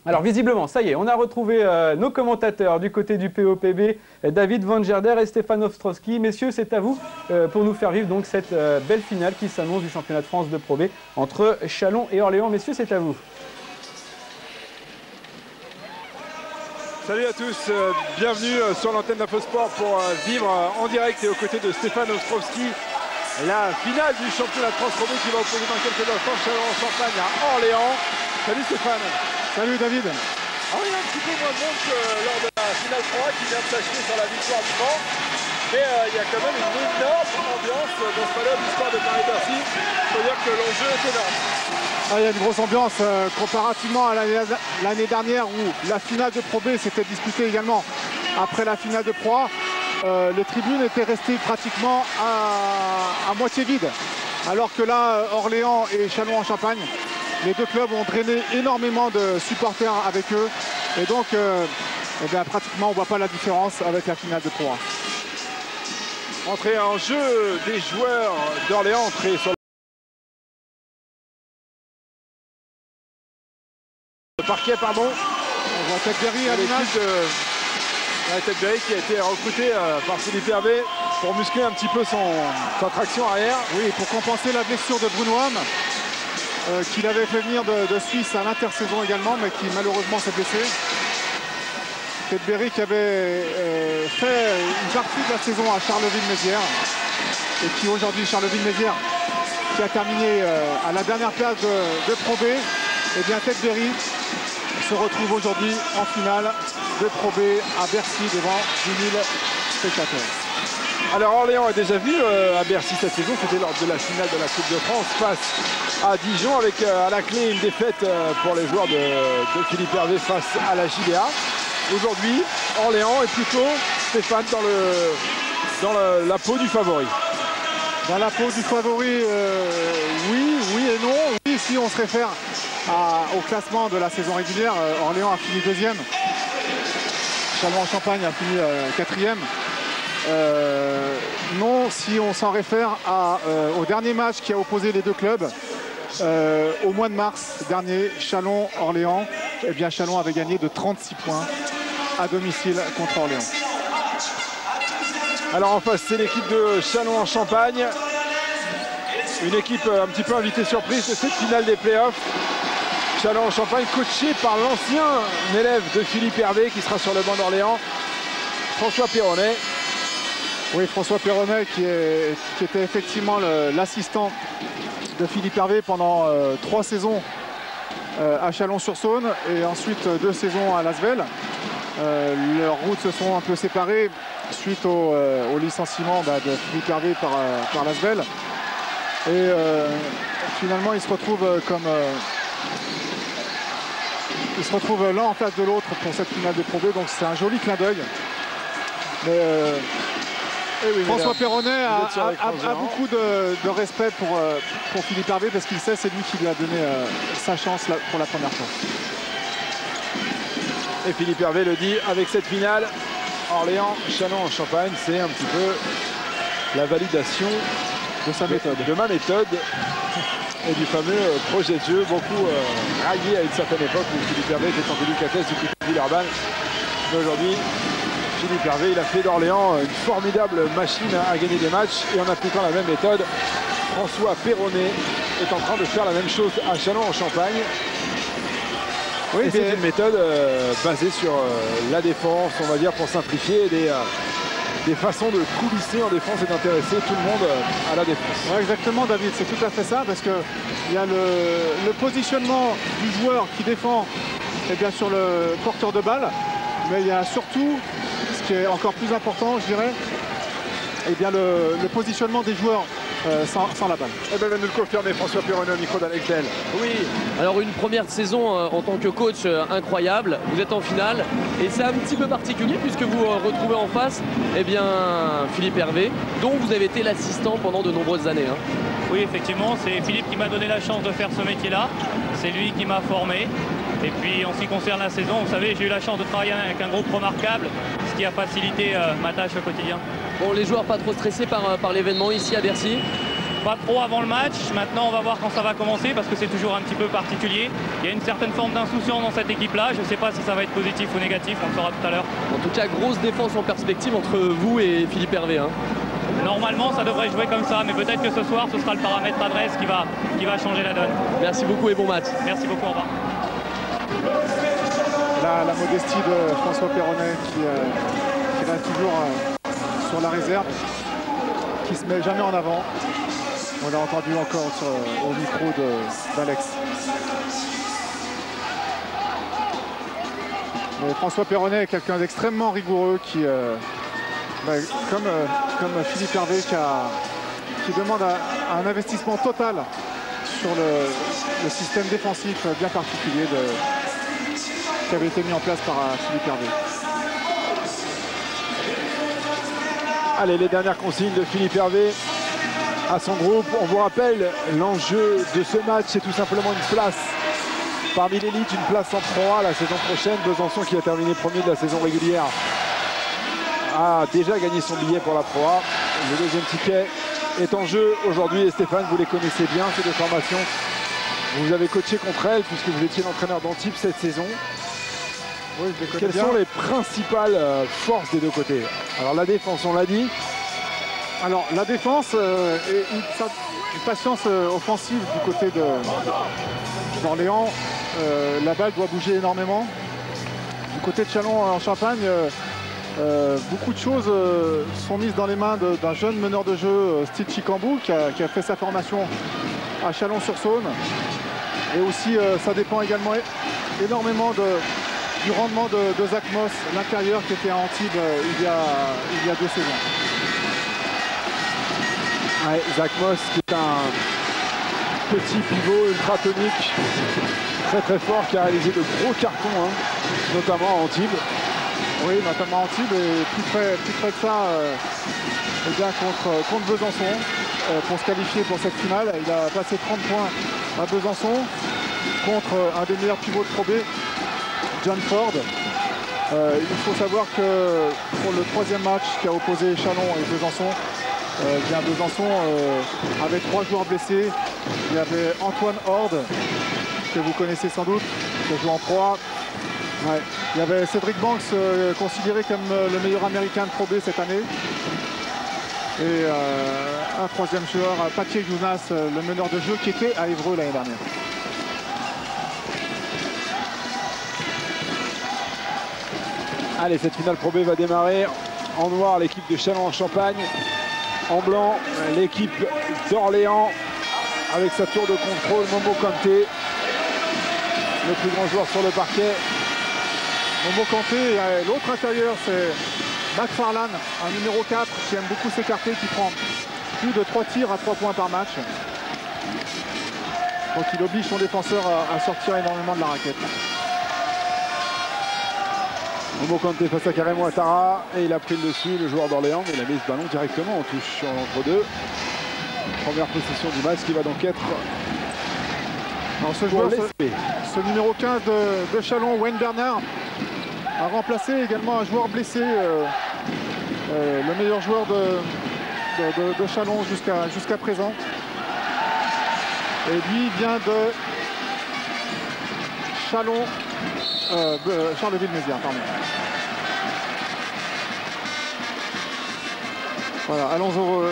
Alors visiblement, ça y est, on a retrouvé nos commentateurs du côté du POPB, David Van Gerder et Stéphane Ostrowski. Messieurs, c'est à vous pour nous faire vivre donc cette belle finale qui s'annonce du championnat de France de Pro B entre Châlons et Orléans. Messieurs, c'est à vous. Salut à tous, bienvenue sur l'antenne d'Infosport pour vivre en direct et aux côtés de Stéphane Ostrowski la finale du championnat de France Pro B qui va opposer dans quelques instants Châlons-en-Champagne à Orléans. Salut Stéphane. Salut David. Alors il y a un petit peu moins de monde que lors de la finale 3 qui vient de s'achever sur la victoire du Mans. Mais il y a quand même une énorme ambiance dans ce palais d'histoire de Paris-Bercy. Il faut dire que l'enjeu est énorme. Il y a une grosse ambiance comparativement à l'année dernière où la finale de Pro B s'était disputée également après la finale de Pro A. Les tribunes étaient restées pratiquement à moitié vides. Alors que là, Orléans et Châlons-en-Champagne, les deux clubs ont drainé énormément de supporters avec eux. Et donc, eh bien, pratiquement, on ne voit pas la différence avec la finale de Pro A. Entrée en jeu des joueurs d'Orléans, entrée sur le parquet, pardon. On voit Tedberry à l'image. Tedberry qui a été recruté par Philippe Hervé pour muscler un petit peu sa traction arrière. Oui, pour compenser la blessure de Bruno Homme. Qu'il avait fait venir de Suisse à l'intersaison également, mais qui malheureusement s'est blessé. Tedberry qui avait fait une partie de la saison à Charleville-Mézières et qui aujourd'hui, Charleville-Mézières, qui a terminé à la dernière place de Pro B, et bien Tedberry se retrouve aujourd'hui en finale de Pro B à Bercy devant 10 000 spectateurs. Alors Orléans a déjà vu à Bercy cette saison, c'était lors de la finale de la Coupe de France face à Dijon avec à la clé une défaite pour les joueurs de Philippe Hervé face à la JDA. Aujourd'hui, Orléans est plutôt, Stéphane, dans la peau du favori. Dans la peau du favori, oui et non. Oui, si on se réfère au classement de la saison régulière, Orléans a fini deuxième. Châlons-en-Champagne a fini quatrième. Non, si on s'en réfère au dernier match qui a opposé les deux clubs au mois de mars dernier, Châlons-Orléans, eh bien Châlons avait gagné de 36 points à domicile contre Orléans. Alors en face, c'est l'équipe de Châlons-en-Champagne, une équipe un petit peu invitée surprise de cette finale des playoffs. Châlons-en-Champagne coaché par l'ancien élève de Philippe Hervé qui sera sur le banc d'Orléans, François Perronnet. Oui, François Perronnet qui était effectivement l'assistant de Philippe Hervé pendant 3 saisons à Chalon-sur-Saône et ensuite 2 saisons à Lasvel. Leurs routes se sont un peu séparées suite au licenciement de Philippe Hervé par Lasvel. Et finalement, ils se retrouvent l'un en face de l'autre pour cette finale de Pro B, donc c'est un joli clin d'œil. Mais oui, François Perronnet a beaucoup de respect pour Philippe Hervé parce qu'il sait c'est lui qui lui a donné sa chance pour la première fois. Et Philippe Hervé le dit avec cette finale, Orléans, Châlons-en-Champagne, c'est un petit peu la validation de sa méthode. De ma méthode et du fameux projet de jeu, beaucoup raillé à une certaine époque où Philippe Hervé était en délicatesse du côté de Villeurbanne. Mais aujourd'hui, Philippe Hervé, il a fait d'Orléans une formidable machine à gagner des matchs et en appliquant la même méthode, François Perronnet est en train de faire la même chose à Châlons-en-Champagne. Oui, c'est une méthode basée sur la défense, on va dire, pour simplifier des façons de coulisser en défense et d'intéresser tout le monde à la défense. Ouais, exactement, David, c'est tout à fait ça, parce qu'il y a le positionnement du joueur qui défend et bien sûr le porteur de balle, mais il y a surtout, ce qui est encore plus important, je dirais, et bien le positionnement des joueurs sans la balle. Eh bien, nous le confirmer François Perronnet au micro d'Alex Del. Oui, alors une première saison en tant que coach incroyable, vous êtes en finale et c'est un petit peu particulier puisque vous retrouvez en face eh bien, Philippe Hervé, dont vous avez été l'assistant pendant de nombreuses années. Hein. Oui, effectivement, c'est Philippe qui m'a donné la chance de faire ce métier-là, c'est lui qui m'a formé. Et puis en ce qui concerne la saison, vous savez, j'ai eu la chance de travailler avec un groupe remarquable, ce qui a facilité ma tâche au quotidien. Bon, les joueurs pas trop stressés par l'événement ici à Bercy? pas trop avant le match. Maintenant, on va voir quand ça va commencer parce que c'est toujours un petit peu particulier. Il y a une certaine forme d'insouciance dans cette équipe-là. Je ne sais pas si ça va être positif ou négatif, on le saura tout à l'heure. En tout cas, grosse défense en perspective entre vous et Philippe Hervé. Hein. Normalement, ça devrait jouer comme ça, mais peut-être que ce soir, ce sera le paramètre adresse qui va changer la donne. Merci beaucoup et bon match. Merci beaucoup, au revoir. La modestie de François Perronnet qui reste toujours sur la réserve, qui se met jamais en avant. On l'a entendu encore au micro d'Alex. Mais François Perronnet est quelqu'un d'extrêmement rigoureux qui, comme Philippe Hervé, qui demande un investissement total sur le système défensif bien particulier qui avait été mis en place par Philippe Hervé. Allez, les dernières consignes de Philippe Hervé à son groupe. On vous rappelle, l'enjeu de ce match, c'est tout simplement une place parmi l'élite, une place en Pro A la saison prochaine. Besançon, qui a terminé premier de la saison régulière, a déjà gagné son billet pour la Pro A. Le deuxième ticket est en jeu aujourd'hui. Et Stéphane, vous les connaissez bien, ces deux formations. Vous avez coaché contre elles puisque vous étiez l'entraîneur d'Antibes cette saison. Oui, je les connais Quelles bien. sont les principales forces des deux côtés? Alors la défense, on l'a dit. Alors la défense et une patience offensive du côté d'Orléans. La balle doit bouger énormément. Du côté de Châlons en Champagne, beaucoup de choses sont mises dans les mains d'un jeune meneur de jeu, Steve Chicambou, qui a fait sa formation à Chalon-sur-Saône. Et aussi, ça dépend également énormément du rendement de Zach Moss, l'intérieur qui était à Antibes il y a 2 saisons. Ouais, Zach Moss, qui est un petit pivot ultra tonique, très fort, qui a réalisé de gros cartons, hein, notamment à Antibes. Oui, notamment à Antibes, et plus près de ça, eh bien, contre Besançon, pour se qualifier pour cette finale. Il a passé 30 points à Besançon contre un des meilleurs pivots de Pro B, John Ford. Il faut savoir que pour le 3e match qui a opposé Châlons et Besançon, bien Besançon avait 3 joueurs blessés. Il y avait Antoine Horde, que vous connaissez sans doute, qui joue en Pro A. Ouais. Il y avait Cédric Banks, considéré comme le meilleur américain de Pro B cette année. Et un 3e joueur, Patrick Younas, le meneur de jeu, qui était à Évreux l'année dernière. Allez, cette finale Pro B va démarrer. En noir, l'équipe de Châlons en Champagne. En blanc, l'équipe d'Orléans avec sa tour de contrôle, Momo Kanté, le plus grand joueur sur le parquet. Momo Kanté, l'autre intérieur, c'est McFarlane, un numéro 4 qui aime beaucoup s'écarter, qui prend plus de 3 tirs à 3 points par match. Donc il oblige son défenseur à sortir énormément de la raquette. Momo Kanté face à Karim Ouattara, et il a pris le dessus, le joueur d'Orléans, mais il a mis ce ballon directement en touche sur l'entre-deux. Première possession du match qui va donc être Alors ce joueur, ce numéro 15 de Châlons, Wayne Bernard, a remplacé également un joueur blessé, le meilleur joueur de Châlons jusqu'à présent. Et lui vient de Châlons, Charleville-Mézières, pardon. Voilà,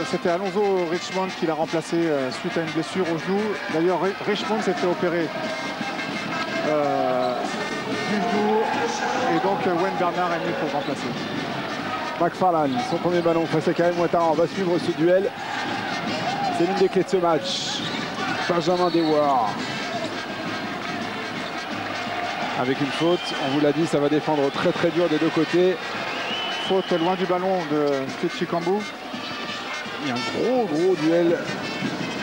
c'était Alonso Richmond qui l'a remplacé suite à une blessure au genou. D'ailleurs, Richmond s'était opéré du genou, et donc Wayne Bernard est venu pour remplacer. McFarlane, son premier ballon face à Karim Ouattara. On va suivre ce duel. C'est l'une des clés de ce match. Benjamin Dewar. Avec une faute, on vous l'a dit, ça va défendre très dur des deux côtés. Faute loin du ballon de Steve Chicambou. Il y a un gros duel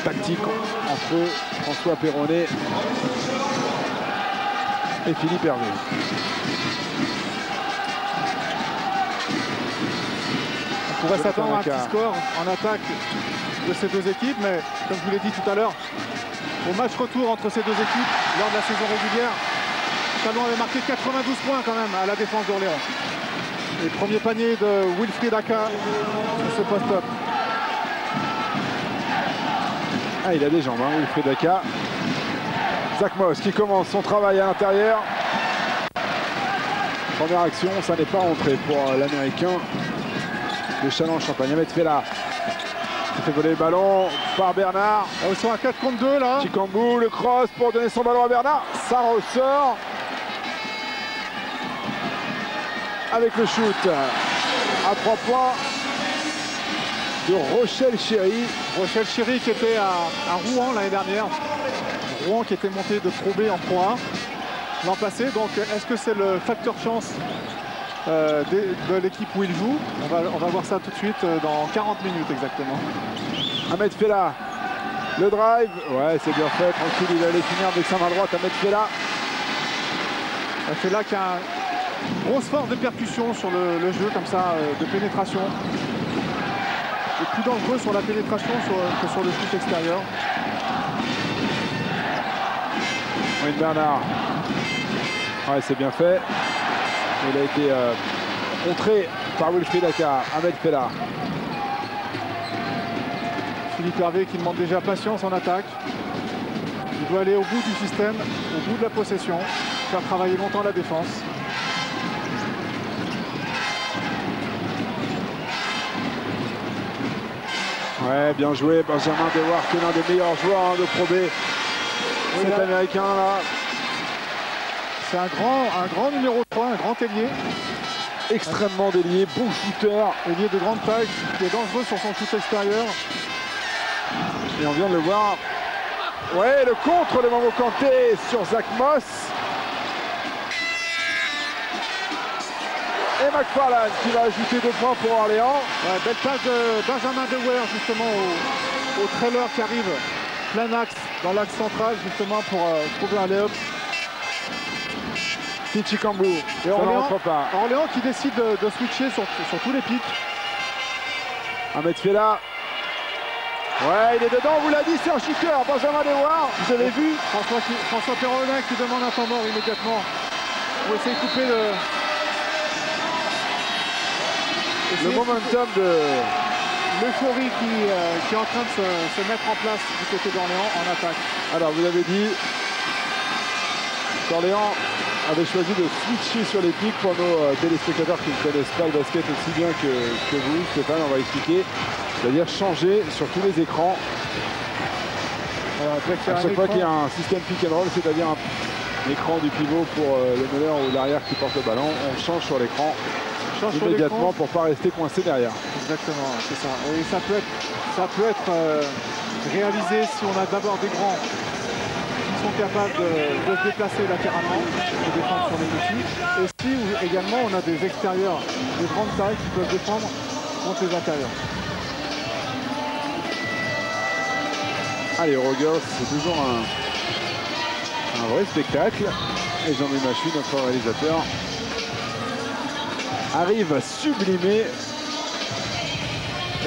tactique entre François Perronnet et Philippe Hervé. On pourrait s'attendre à un petit score en attaque de ces deux équipes, mais comme je vous l'ai dit tout à l'heure, au match retour entre ces deux équipes, lors de la saison régulière, Châlons avait marqué 92 points quand même à la défense d'Orléans. Et premier panier de Wilfried Aka sur ce post-up. Ah, il a des jambes, hein, Wilfried Daka. Zach Moss qui commence son travail à l'intérieur. Première action, ça n'est pas rentré pour l'Américain de Châlons-Champagne. Ahmed Fella qui fait voler le ballon par Bernard. Ils sont à 4 contre 2 là. Chikambou, le cross pour donner son ballon à Bernard. Ça ressort. Avec le shoot à 3 points de Rochelle Chéry. Rochelle Chéry qui était à Rouen l'année dernière. Rouen qui était monté de Pro B en Pro 1 l'an passé. Donc est-ce que c'est le facteur chance de l'équipe où il joue? On va voir ça tout de suite dans 40 minutes exactement. Ahmed Fella, le drive. Ouais, c'est bien fait. Tranquille, il allait finir avec sa main droite. Ahmed Fella. Fella qui a une grosse force de percussion sur le jeu comme ça, de pénétration. Il est plus dangereux sur la pénétration que sur le shoot extérieur. Wayne Bernard. Ouais, c'est bien fait. Il a été contré par Wilfried Daka. Ahmed Fella. Philippe Hervé qui demande déjà patience en attaque. Il doit aller au bout du système, au bout de la possession, faire travailler longtemps la défense. Ouais, bien joué. Benjamin Dewar, qui est l'un des meilleurs joueurs de Pro B. Cet Américain là. C'est un grand numéro 3, un grand ailier. Extrêmement délié, bon shooter. Ailier de grande taille, qui est dangereux sur son shoot extérieur. Et on vient de le voir. Ouais, le contre de Momo Kanté sur Zach Moss. Et McFarlane qui va ajouter 2 points pour Orléans. Ouais, belle passe de Benjamin Dewar justement au trailer qui arrive plein axe, dans l'axe central justement pour trouver un lay-up. Chikambou. Et Orléans qui décide de switcher sur tous les pics. Ahmed Fella. Ouais, il est dedans, on vous l'a dit, c'est un shooter. Benjamin Dewar, vous avez vu. François Perronin qui demande un temps mort immédiatement pour essayer de couper le momentum de l'euphorie qui est en train de se mettre en place du côté d'Orléans en attaque. Alors, vous avez dit qu'Orléans avait choisi de switcher sur les pics. Pour nos téléspectateurs qui ne connaissent pas le basket aussi bien que vous, Stéphane, on va expliquer. C'est-à-dire changer sur tous les écrans. À chaque fois qu'il y a un système pick and roll, c'est-à-dire un écran du pivot pour le meneur ou l'arrière qui porte le ballon, on change sur l'écran immédiatement pour ne pas rester coincé derrière. Exactement, c'est ça. Et ça peut être réalisé si on a d'abord des grands qui sont capables de se déplacer latéralement, de défendre sur les petits. Et si également on a des extérieurs de grande taille qui peuvent défendre contre les intérieurs. Allez, Eurogirls, c'est toujours un vrai spectacle. Et Jean-Louis Machu, notre réalisateur, arrive à sublimer.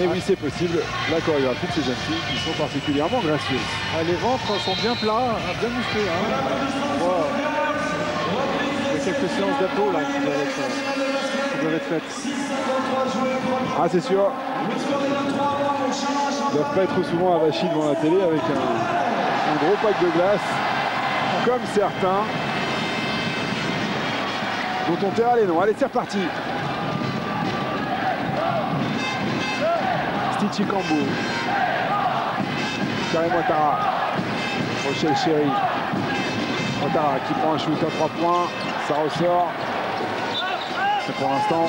Et oui, c'est possible, la chorégraphie de ces jeunes filles qui sont particulièrement gracieuses. Les ventres sont bien plats, bien musclés. Wow. Il y a quelques séances d'abdos là qui doivent être faites. Ah, c'est sûr. Ils ne doivent pas être souvent avachis devant la télé avec un gros pack de glace, comme certains, dont on taira les noms. Allez, c'est reparti. Chikambou. Karim Ouattara. Rochelle Chéry. Ouattara qui prend un shoot à 3 points. Ça ressort. Et pour l'instant,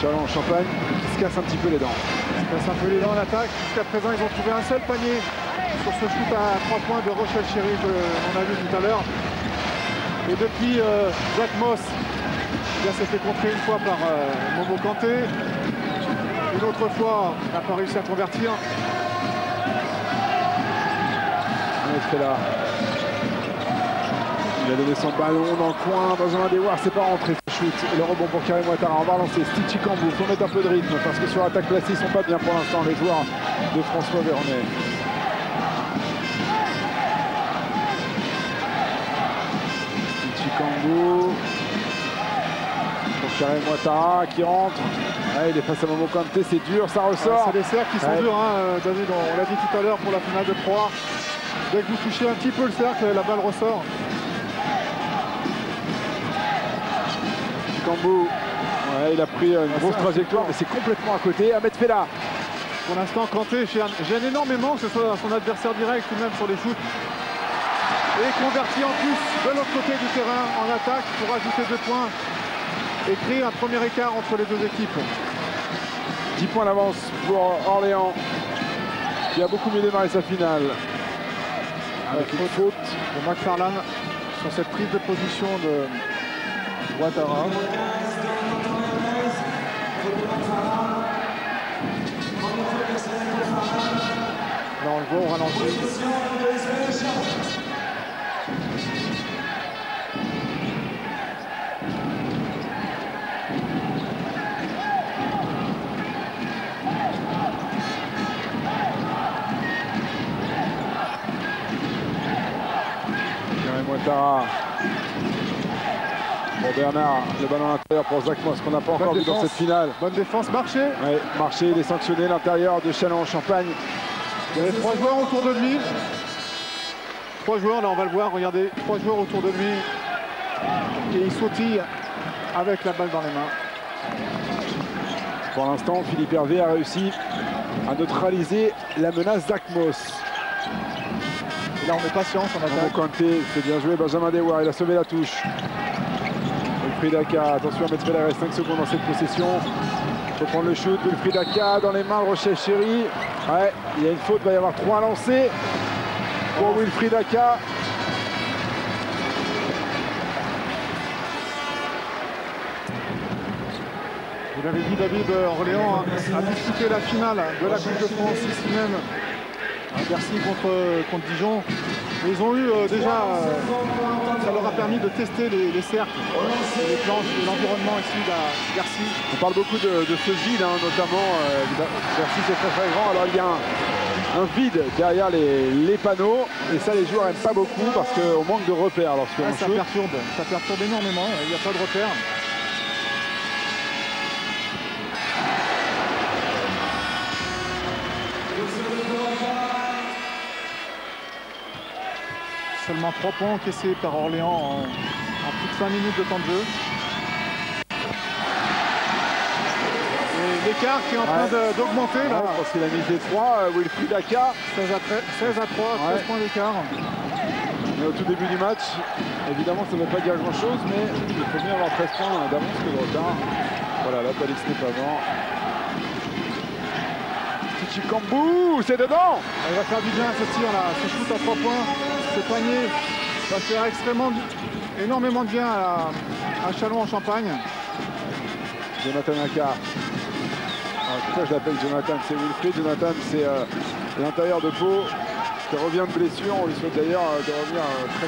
Châlons-Champagne qui se casse un petit peu les dents. Ils se casse un peu les dents en attaque. Jusqu'à présent, ils ont trouvé un seul panier sur ce shoot à 3 points de Rochelle Chéry qu'on a vu tout à l'heure. Et depuis Zach Moss, il s'est fait contrer une fois par Momo Kanté. Une autre fois, on n'a pas réussi à convertir. Là. Il a donné son ballon dans le coin. Benjamin Dewar, c'est pas rentré ce shoot. Et le rebond pour Karim Ouattara. On va relancer Chikambou. Il faut mettre un peu de rythme parce que sur l'attaque placée, ils sont pas bien pour l'instant, les joueurs de François Vernet. Chikambou. Pour Karim Ouattara qui rentre. Ouais, il est face à Momo Kanté, c'est dur, ça ressort. C'est des cercles qui sont durs, hein, David, on l'a dit tout à l'heure pour la finale de Pro A. Dès que vous touchez un petit peu le cercle, la balle ressort. Kambou, ouais, il a pris une grosse trajectoire, mais c'est complètement à côté. Ahmed Fella. Pour l'instant, Kanté gêne énormément, que ce soit son adversaire direct ou même sur les shoots. Et converti en plus de l'autre côté du terrain en attaque pour ajouter 2 points et créer un premier écart entre les deux équipes. 10 points d'avance pour Orléans, qui a beaucoup mieux démarré sa finale. Avec une faute de McFarlane sur cette prise de position de Ouattara. Là on le voit au ralenti. Ouattara. Pour Bernard, le ballon à l'intérieur pour Zach Moss, qu'on n'a pas encore vu dans cette finale. Bonne défense, Marché. Ouais, Marché, il est sanctionné, l'intérieur de Châlons-en-Champagne. Il y avait 3 joueurs autour de lui. 3 joueurs, là on va le voir, regardez, 3 joueurs autour de lui. Et il sautille avec la balle dans les mains. Pour l'instant, Philippe Hervé a réussi à neutraliser la menace Zach Moss. Et là on met patience, on Momo attaque. Kanté, c'est bien joué, Benjamin Dewar, il a sauvé la touche. Wilfried Aka, attention à mettre il reste 5 secondes dans cette possession. Il faut prendre le shoot, Wilfried Aka dans les mains de Rocher Chéri. Ouais, il y a une faute, il va y avoir 3 lancés pour Wilfried Aka. Vous l'avez dit, David, Orléans a disputé la finale de la Coupe de France ici même à Bercy contre Dijon. Mais ils ont eu déjà, ça leur a permis de tester les cercles, les planches, l'environnement ici à Bercy. On parle beaucoup de ce vide, hein, notamment. Bercy c'est très grand, alors il y a un vide derrière les panneaux. Et ça les joueurs n'aiment pas beaucoup parce qu'on manque de repères lorsqu'on Ça shoot. perturbe énormément, il n'y a pas de repères. Seulement 3 points encaissés par Orléans en plus de 5 minutes de temps de jeu. Et l'écart qui est en train d'augmenter là. Parce qu'il a mis des 3, Wilfried Aka. 16 à 3, 13 points d'écart. Mais au tout début du match, évidemment ça ne veut pas dire grand chose, mais il faut mieux avoir 13 points d'avance que de retard. Voilà, la palisse n'est pas mort. Tichi Kambou, c'est dedans. Il va faire du bien ce tir là, ce shoot à 3 points, ce panier va faire énormément de bien à Châlons-en-Champagne. Jonathan Aka. Pourquoi je l'appelle Jonathan? C'est Wilfried. Jonathan, c'est l'intérieur de Pau qui revient de blessure. On lui souhaite d'ailleurs de revenir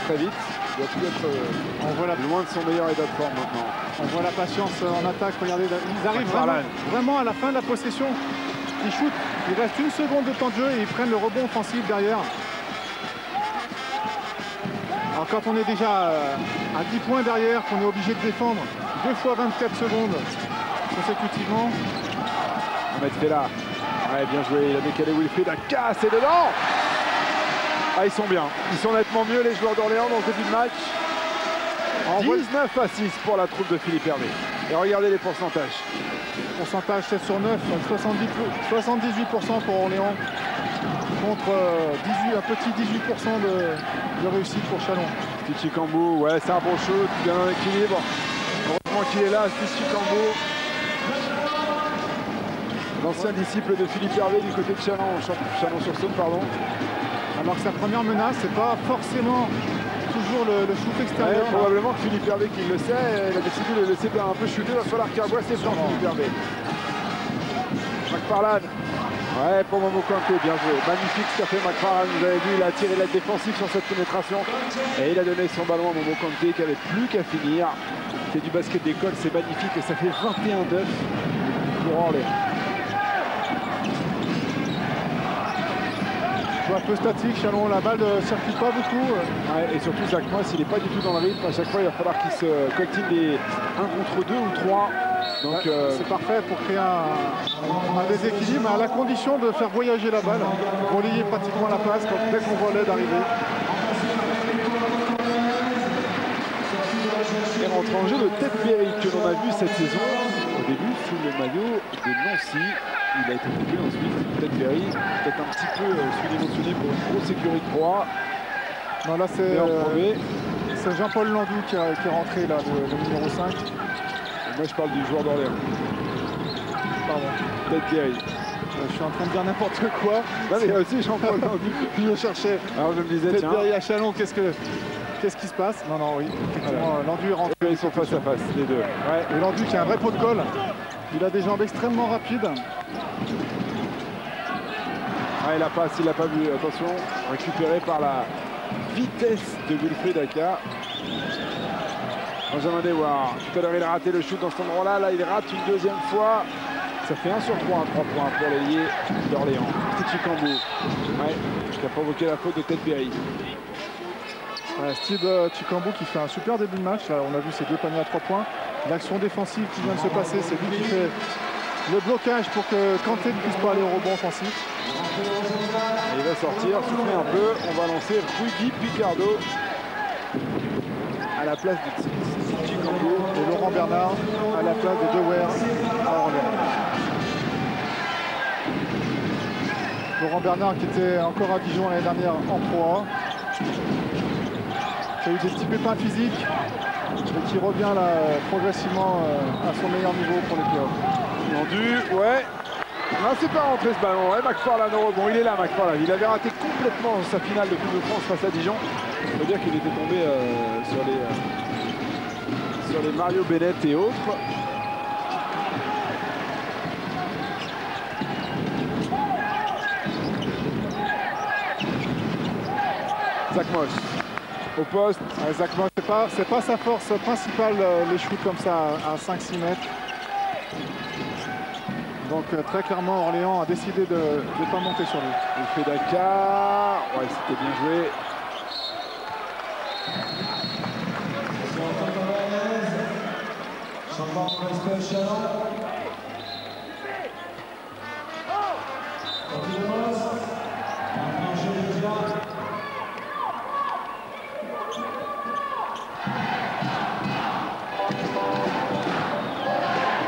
très vite. Il doit plus être loin de son meilleur état de forme maintenant. On voit la patience en attaque, regardez, ils arrivent vraiment à la fin de la possession. Ils shootent, il reste 1 seconde de temps de jeu et ils prennent le rebond offensif derrière. Alors quand on est déjà à 10 points derrière, qu'on est obligé de défendre 2 fois 24 secondes consécutivement. Ahmed Fella, ouais, bien joué, il a décalé Wilfried Aka, c'est dedans. Ah, ils sont bien, ils sont nettement mieux les joueurs d'Orléans dans ce début de match. 19 à 6 pour la troupe de Philippe Hervé. Et regardez les pourcentages. Pourcentage 7 sur 9, 78% pour Orléans contre un petit 18% de réussite pour Châlons. Tichi Kambou, ouais, c'est un bon shoot, bien en équilibre. Heureusement qu'il est là, Tichi Kambou. L'ancien disciple de Philippe Hervé du côté de Chalon-sur-Saône, pardon. Alors que sa première menace, c'est pas forcément toujours le shoot extérieur. Ouais, probablement que Philippe Hervé qui le sait, il a décidé de le laisser un peu shooter. Il va falloir qu'il revoie ses plans, Philippe Hervé. McFarlane. Ouais, pour Momo Kanté, bien joué. Magnifique ce qu'a fait McFarlane. Vous avez vu, il a tiré l'aide défensive sur cette pénétration. Et il a donné son ballon à Momo Kanté qui n'avait plus qu'à finir. C'est du basket d'école, c'est magnifique. Et ça fait 21-9 pour Orléans. un peu statique. Chalon, la balle ne circule pas beaucoup. Ouais, et surtout, Zach Moss, il n'est pas du tout dans le rythme. À chaque fois, il va falloir qu'il se coltine les 1 contre 2 ou 3. Donc, c'est parfait pour créer un déséquilibre, à la condition de faire voyager la balle, relayer pratiquement la passe dès qu'on voit l'aide arriver. Et rentre en jeu de Ted Berry que l'on a vu cette saison au début sous le maillot de Nancy. Il a été coupé ensuite. Ted Berry, peut-être un petit peu sous-dimensionné pour une grosse sécurité de proie. Non, là c'est Jean-Paul Landou qui est rentré là, le numéro 5. Et moi je parle du joueur d'Orléans. Pardon. Ted Berry. Je suis en train de dire n'importe quoi. Non, mais il y a aussi Jean-Paul Landou. Je cherchais. Alors je me disais, Ted tiens. Berry à Chalon, qu'est-ce qui se passe? Non, oui. Effectivement, Voilà. Landou est rentré. Ils sont face à face, les deux. Ouais. Et Landou qui a un vrai pot de colle. Il a des jambes extrêmement rapides. Ouais, la passe, il l'a pas vu. Attention, récupéré par la vitesse de Wilfried Aka. Benjamin Dewar. Tout à l'heure, il a raté le shoot dans cet endroit-là. Là, il rate une deuxième fois. Ça fait 1 sur 3, 3 points pour l'ailier d'Orléans. Petit Chicambou. Ouais, qui a provoqué la faute de Ted Berry. Steve Chicambou qui fait un super début de match. Là, on a vu ses 2 paniers à 3 points. L'action défensive qui vient de se passer, c'est lui qui fait le blocage pour que Kanté ne puisse pas aller au rebond offensif. Et il va sortir, souffler un peu. On va lancer Rudy Picardo à la place de Steve Chicambou. Et Laurent Bernard à la place de Dewar à Orléans. Laurent Bernard qui était encore à Dijon l'année dernière en Pro A. Qui a eu des petits pépins physiques et qui revient là progressivement à son meilleur niveau pour les playoffs. Tendu, ouais. Non, c'est pas rentré ce ballon. Ouais, McFarlane au rebond. Il est là, McFarlane. Il avait raté complètement sa finale de Coupe de France face à Dijon. Ça veut dire qu'il était tombé sur les Mario Bennett et autres. Zach Moss au poste. Zach Moss, c'est pas sa force principale, les shoots comme ça à 5-6 mètres. Donc très clairement, Orléans a décidé de ne pas monter sur lui. Il fait Dakar. Ouais, c'était bien joué.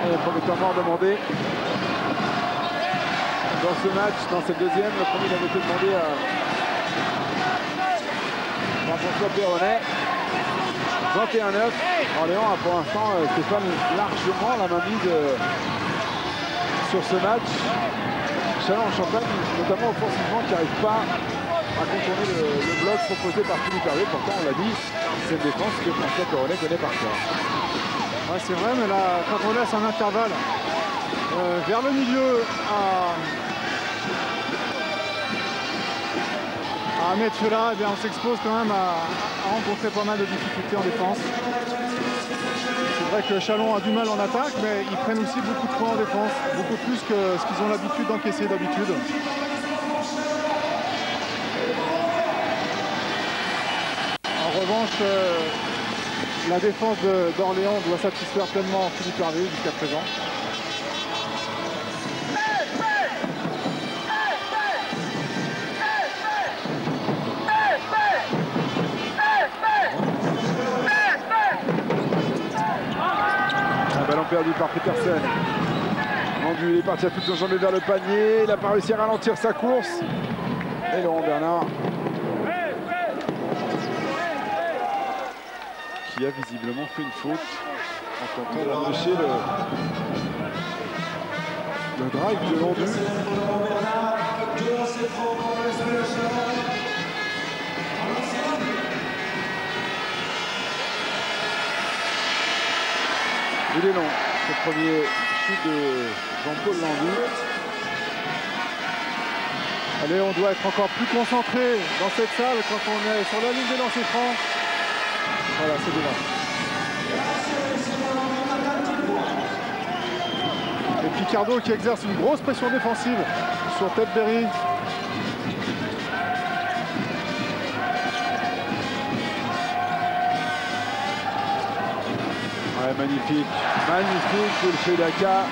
Le premier temps mort demandé dans ce match, dans cette deuxième. Le premier, il avait été demandé à Jean-François Perronnet. 21-9. Orléans a pour l'instant, Stéphane, largement la main mise sur ce match. Chalon-en-Champagne, notamment offensivement, qui n'arrive pas à contourner le bloc proposé par Philippe Hervé. Pourtant, on l'a dit, c'est une défense que François Perronnet connaît par cœur. Ouais, c'est vrai, mais là, quand on laisse un intervalle vers le milieu à Ahmed Fela, eh bien, on s'expose quand même à rencontrer pas mal de difficultés en défense. C'est vrai que Chalon a du mal en attaque, mais ils prennent aussi beaucoup de points en défense, beaucoup plus que ce qu'ils ont l'habitude d'encaisser d'habitude. En revanche, la défense d'Orléans doit satisfaire pleinement Philippe Hervé jusqu'à présent. Un ballon perdu par Peterson. Rendu, il est parti à toutes ses jambes vers le panier. Il n'a pas réussi à ralentir sa course. Et Laurent Bernard, qui a visiblement fait une faute en tentant d'empêcher le drive de Landu. Il est long, ce premier shoot de Jean-Paul Landu. Allez, on doit être encore plus concentré dans cette salle quand on est sur la ligne des lancers francs. Voilà, c'est dommage. Et Picardo qui exerce une grosse pression défensive sur Ted Berry. Ouais, magnifique, magnifique, Wilfried Aka.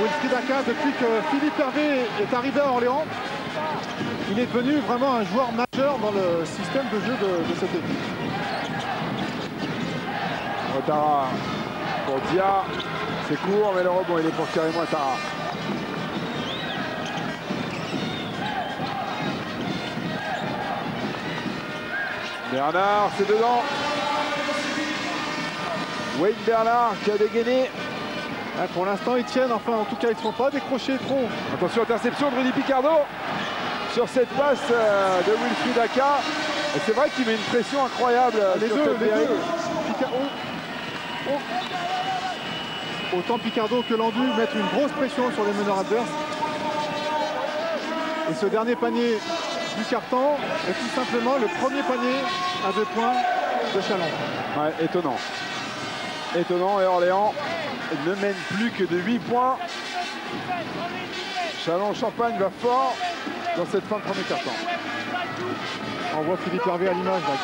Wilfried Aka, depuis que Philippe Hervé est arrivé à Orléans, il est devenu vraiment un joueur majeur dans le système de jeu de cette équipe. Ouattara pour Dia, c'est court, mais le rebond il est pour Karim Ouattara. Bernard, c'est dedans. Wayne Bernard qui a dégainé. Ouais, pour l'instant, ils tiennent. Enfin, en tout cas, ils ne sont pas décrochés trop. Attention, interception de Rudy Picardo sur cette passe de Wilfried Aka. Et c'est vrai qu'il met une pression incroyable. Les sur deux. Autant Picardo que Landu mettent une grosse pression sur les meneurs adverses. Et ce dernier panier du carton est tout simplement le premier panier à 2 points de Châlons. Ouais, étonnant. Étonnant, et Orléans ne mène plus que de 8 points. Châlons-Champagne va fort dans cette fin de premier carton. On voit Philippe Hervé à l'image là,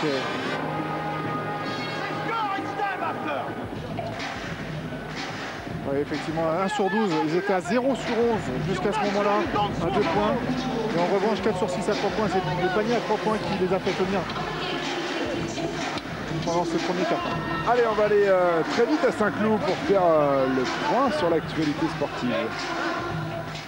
ouais, effectivement, 1 sur 12, ils étaient à 0 sur 11 jusqu'à ce moment-là, à 2 points. Et en revanche, 4 sur 6 à 3 points, c'est le panier à 3 points qui les a fait tenir pendant ce premier carton. Allez, on va aller très vite à Saint-Cloud pour faire le point sur l'actualité sportive.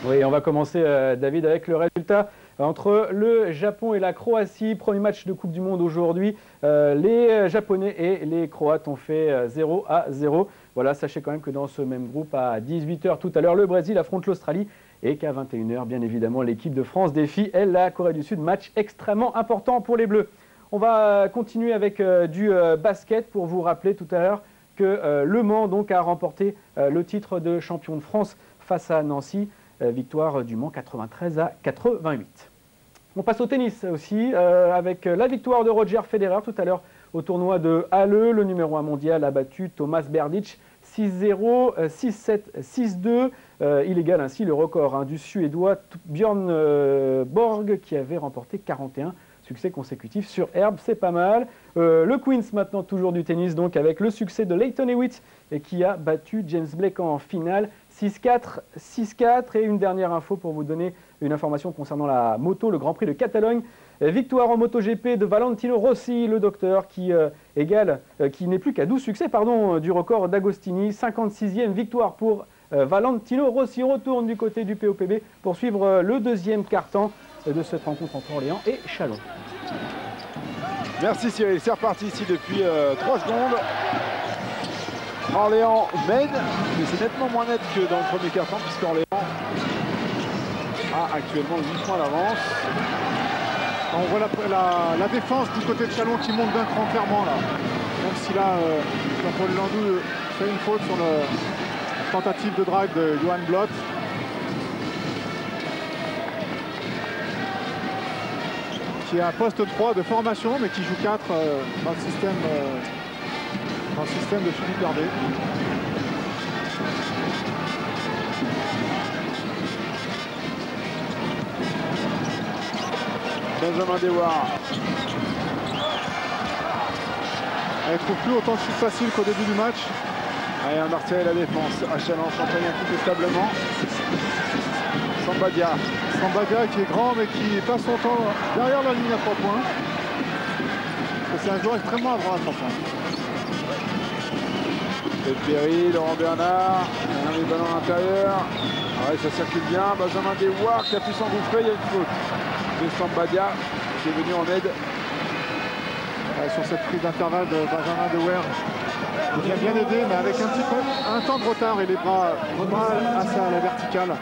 Oui, on va commencer, David, avec le résultat entre le Japon et la Croatie. Premier match de Coupe du Monde aujourd'hui. Les Japonais et les Croates ont fait 0-0. Voilà, sachez quand même que dans ce même groupe, à 18 h tout à l'heure, le Brésil affronte l'Australie et qu'à 21 h, bien évidemment, l'équipe de France défie, elle, la Corée du Sud. Match extrêmement important pour les Bleus. On va continuer avec du basket pour vous rappeler tout à l'heure que Le Mans donc, a remporté le titre de champion de France face à Nancy. Victoire du Mans 93-88. On passe au tennis aussi avec la victoire de Roger Federer tout à l'heure au tournoi de Halle. Le numéro 1 mondial a battu Thomas Berdych 6-0, 6-7, 6-2. Il égale ainsi le record du Suédois Björn Borg qui avait remporté 41 succès consécutifs sur herbe, c'est pas mal. Le Queens maintenant toujours du tennis donc avec le succès de Lleyton Hewitt qui a battu James Blake en finale 6-4, 6-4. Et une dernière info pour vous donner une information concernant la moto, le Grand Prix de Catalogne. Victoire en MotoGP de Valentino Rossi, le docteur qui qui n'est plus qu'à 12 succès du record d'Agostini. 56e victoire pour Valentino Rossi. On retourne du côté du POPB pour suivre le deuxième quart-temps de cette rencontre entre Orléans et Châlons. Merci Cyril, c'est reparti ici depuis 3 secondes. Orléans mène, mais c'est nettement moins net que dans le premier quart-temps puisqu'Orléans a actuellement 8 points d'avance. On voit la défense du côté de Châlons qui monte d'un cran clairement là. Même si là, Jean-Paul Landou fait une faute sur la tentative de drive de Johan Blot. Qui est un poste 3 de formation mais qui joue 4 dans le système de Philippe Hervé. Benjamin Dewar. Elle ne trouve plus autant de chutes faciles qu'au début du match. Allez, un Marseille à la défense. À Châlons-Champagne incontestablement. Sambadia. Sambadia qui est grand mais qui passe son temps derrière la ligne à 3 points. C'est un joueur extrêmement à droite enfin. Perry, Laurent Bernard, un des ballons à l'intérieur. Ouais, ça circule bien. Benjamin Dewar qui a pu s'engouffrer, il y a une faute de Sambadia qui est venu en aide. Sur cette prise d'intervalle de Benjamin Dewar. Il vient bien aider mais avec un temps de retard et les bras assez à la verticale.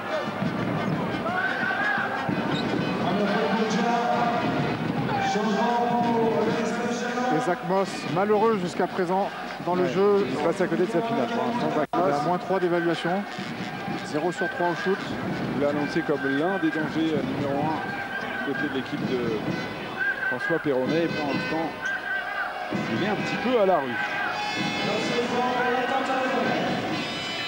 Et Zach Moss, malheureux jusqu'à présent dans le jeu. Il passe à côté de sa finale pour l'instant. Il a moins 3 d'évaluation. 0 sur 3 au shoot. Il l'a annoncé comme l'un des dangers numéro 1 côté de l'équipe de François Perronnet. Et pour l'instant, il est un petit peu à la rue.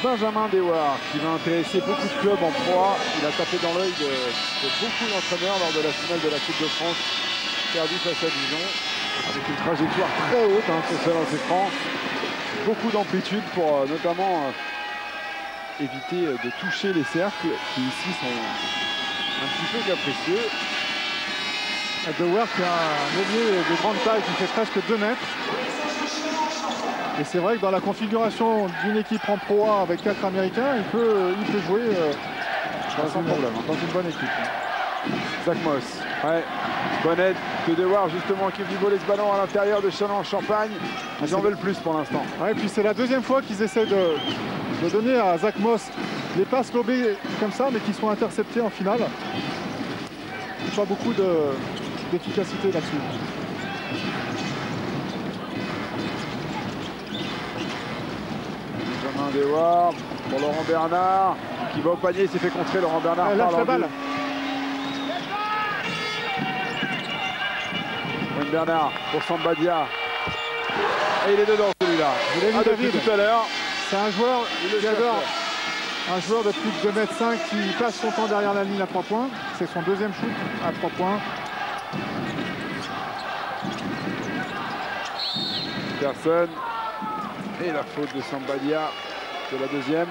Benjamin Dewar qui va intéresser beaucoup de clubs en proie. Il a tapé dans l'œil de beaucoup d'entraîneurs lors de la finale de la Coupe de France perdue face à Dijon. Avec une trajectoire très haute sur ce lancer franc. beaucoup d'amplitude pour notamment éviter de toucher les cercles qui ici sont un petit peu capricieux. De Waer qui a un ailier de grande taille qui fait presque 2 mètres. Et c'est vrai que dans la configuration d'une équipe en Pro A avec 4 Américains, il peut jouer dans une bonne équipe. Zach Moss, ouais. Bonne aide que de Waer justement qui vit voler ce ballon à l'intérieur de Châlons-en-Champagne. Ils en veulent plus pour l'instant. Ouais, et puis c'est la deuxième fois qu'ils essaient de donner à Zach Moss les passes lobées comme ça, mais qui sont interceptées en finale. Pas beaucoup d'efficacité là-dessus. Benjamin Dewar pour Laurent Bernard qui va au panier, il s'est fait contrer Laurent Bernard. Elle lâche la balle. Bernard pour Sambadia. Et il est dedans celui-là. Vous l'avez vu David tout à l'heure. C'est un joueur qui adore. Un joueur de plus de 2,5 m qui passe son temps derrière la ligne à 3 points. C'est son deuxième shoot à 3 points. Personne. Et la faute de Sambadia. C'est la deuxième.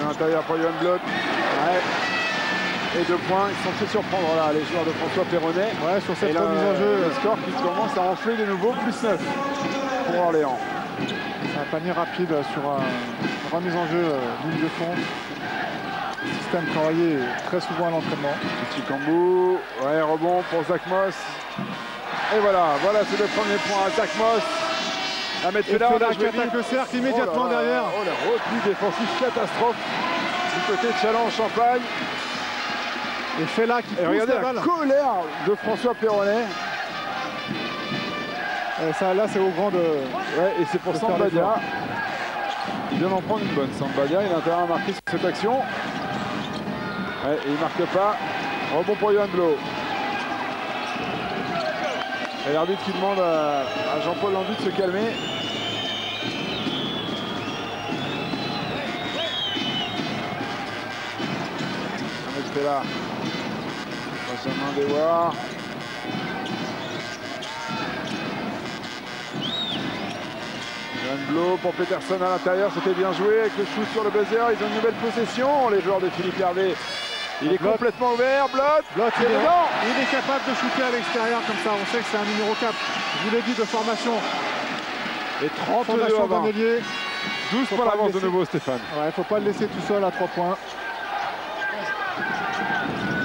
Intérieur pour Johan Blot. Ouais. Et 2 points, ils sont fait surprendre là, les joueurs de François Perronnet. Ouais, sur cette remise en jeu. Le score qui commence à enfler de nouveau, plus 9 pour Orléans. C'est un panier rapide sur une remise en jeu ligne de fond. Système travaillé très souvent à l'entraînement. Chikambu, ouais, rebond pour Zach Moss. Et voilà c'est le premier point à Zach Moss. Ahmed Fella qui attaque le cercle immédiatement derrière. Oh, le repli défensif catastrophe du côté de Châlons-en-Champagne. Et Fella qui pousse regardez la balle. Colère de François Perronnet. Et ça, là, c'est au grand de... Ouais, et c'est pour Sambadia. Il vient d'en prendre une bonne. Sambadia, il a intérêt à marquer sur cette action. Ouais, et il ne marque pas. Rebond pour Johan Blot. Et l'arbitre qui demande à Jean-Paul Landu de se calmer. Ahmed Fella. Benjamin Dewar. Johan Blot pour Peterson à l'intérieur. C'était bien joué avec le shoot sur le buzzer. Ils ont une nouvelle possession, les joueurs de Philippe Hervé. Il est complètement ouvert, Blot, il est capable de shooter à l'extérieur comme ça. On sait que c'est un numéro 4. Je vous l'ai dit, de formation. Et 32 à 20. 12 points d'avance de nouveau, Stéphane. Ouais, il ne faut pas le laisser tout seul à 3 points.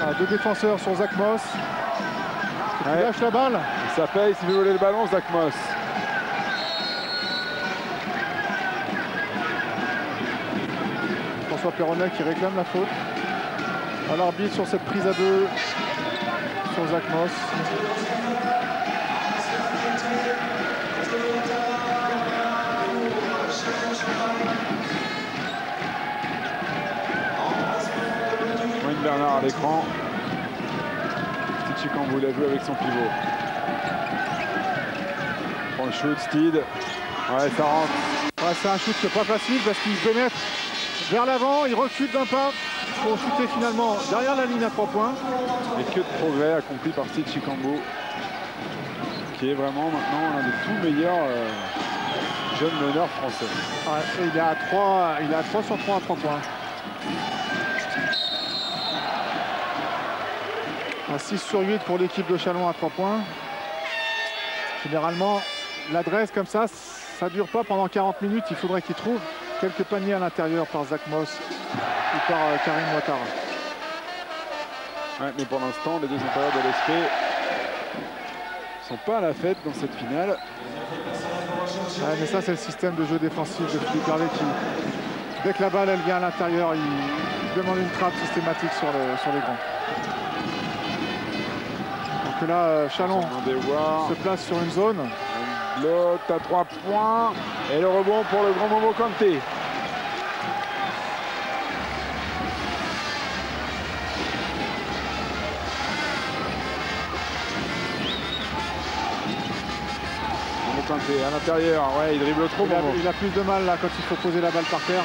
Ah, 2 défenseurs sur Zach Moss. Il lâche la balle. Et ça paye s'il veut voler le ballon, Zach Moss. François Perronnet qui réclame la faute. À l'arbitre sur cette prise à 2 sur Zach Moss. Wayne Bernard à l'écran. Chikambu l'a joué avec son pivot. Prend le shoot, Steed. Ouais, ça rentre. Ouais, c'est un shoot qui n'est pas facile parce qu'il pénètre vers l'avant, il recule d'un pas pour shooter finalement derrière la ligne à 3 points. Et que de progrès accompli par Steve Chikambu, qui est vraiment maintenant l'un des tout meilleurs jeunes meneurs français. Ouais, et il est à 3 sur 3 à 3 points. Un 6 sur 8 pour l'équipe de Châlons à 3 points. Généralement, l'adresse comme ça ne dure pas pendant 40 minutes. Il faudrait qu'il trouve quelques paniers à l'intérieur par Zach Moss ou par Karim Ouattara. Ouais, mais pour l'instant, les deux intérieurs de l'SP ne sont pas à la fête dans cette finale. Ouais, mais ça, c'est le système de jeu défensif de Philippe Hervé qui, dès que la balle elle vient à l'intérieur, il demande une trappe systématique sur les grands. Donc là, Châlons se place sur une zone. L'autre à 3 points. Et le rebond pour le grand Momo Kanté. Kanté à l'intérieur. Ouais, il dribble trop. Il a plus de mal là quand il faut poser la balle par terre.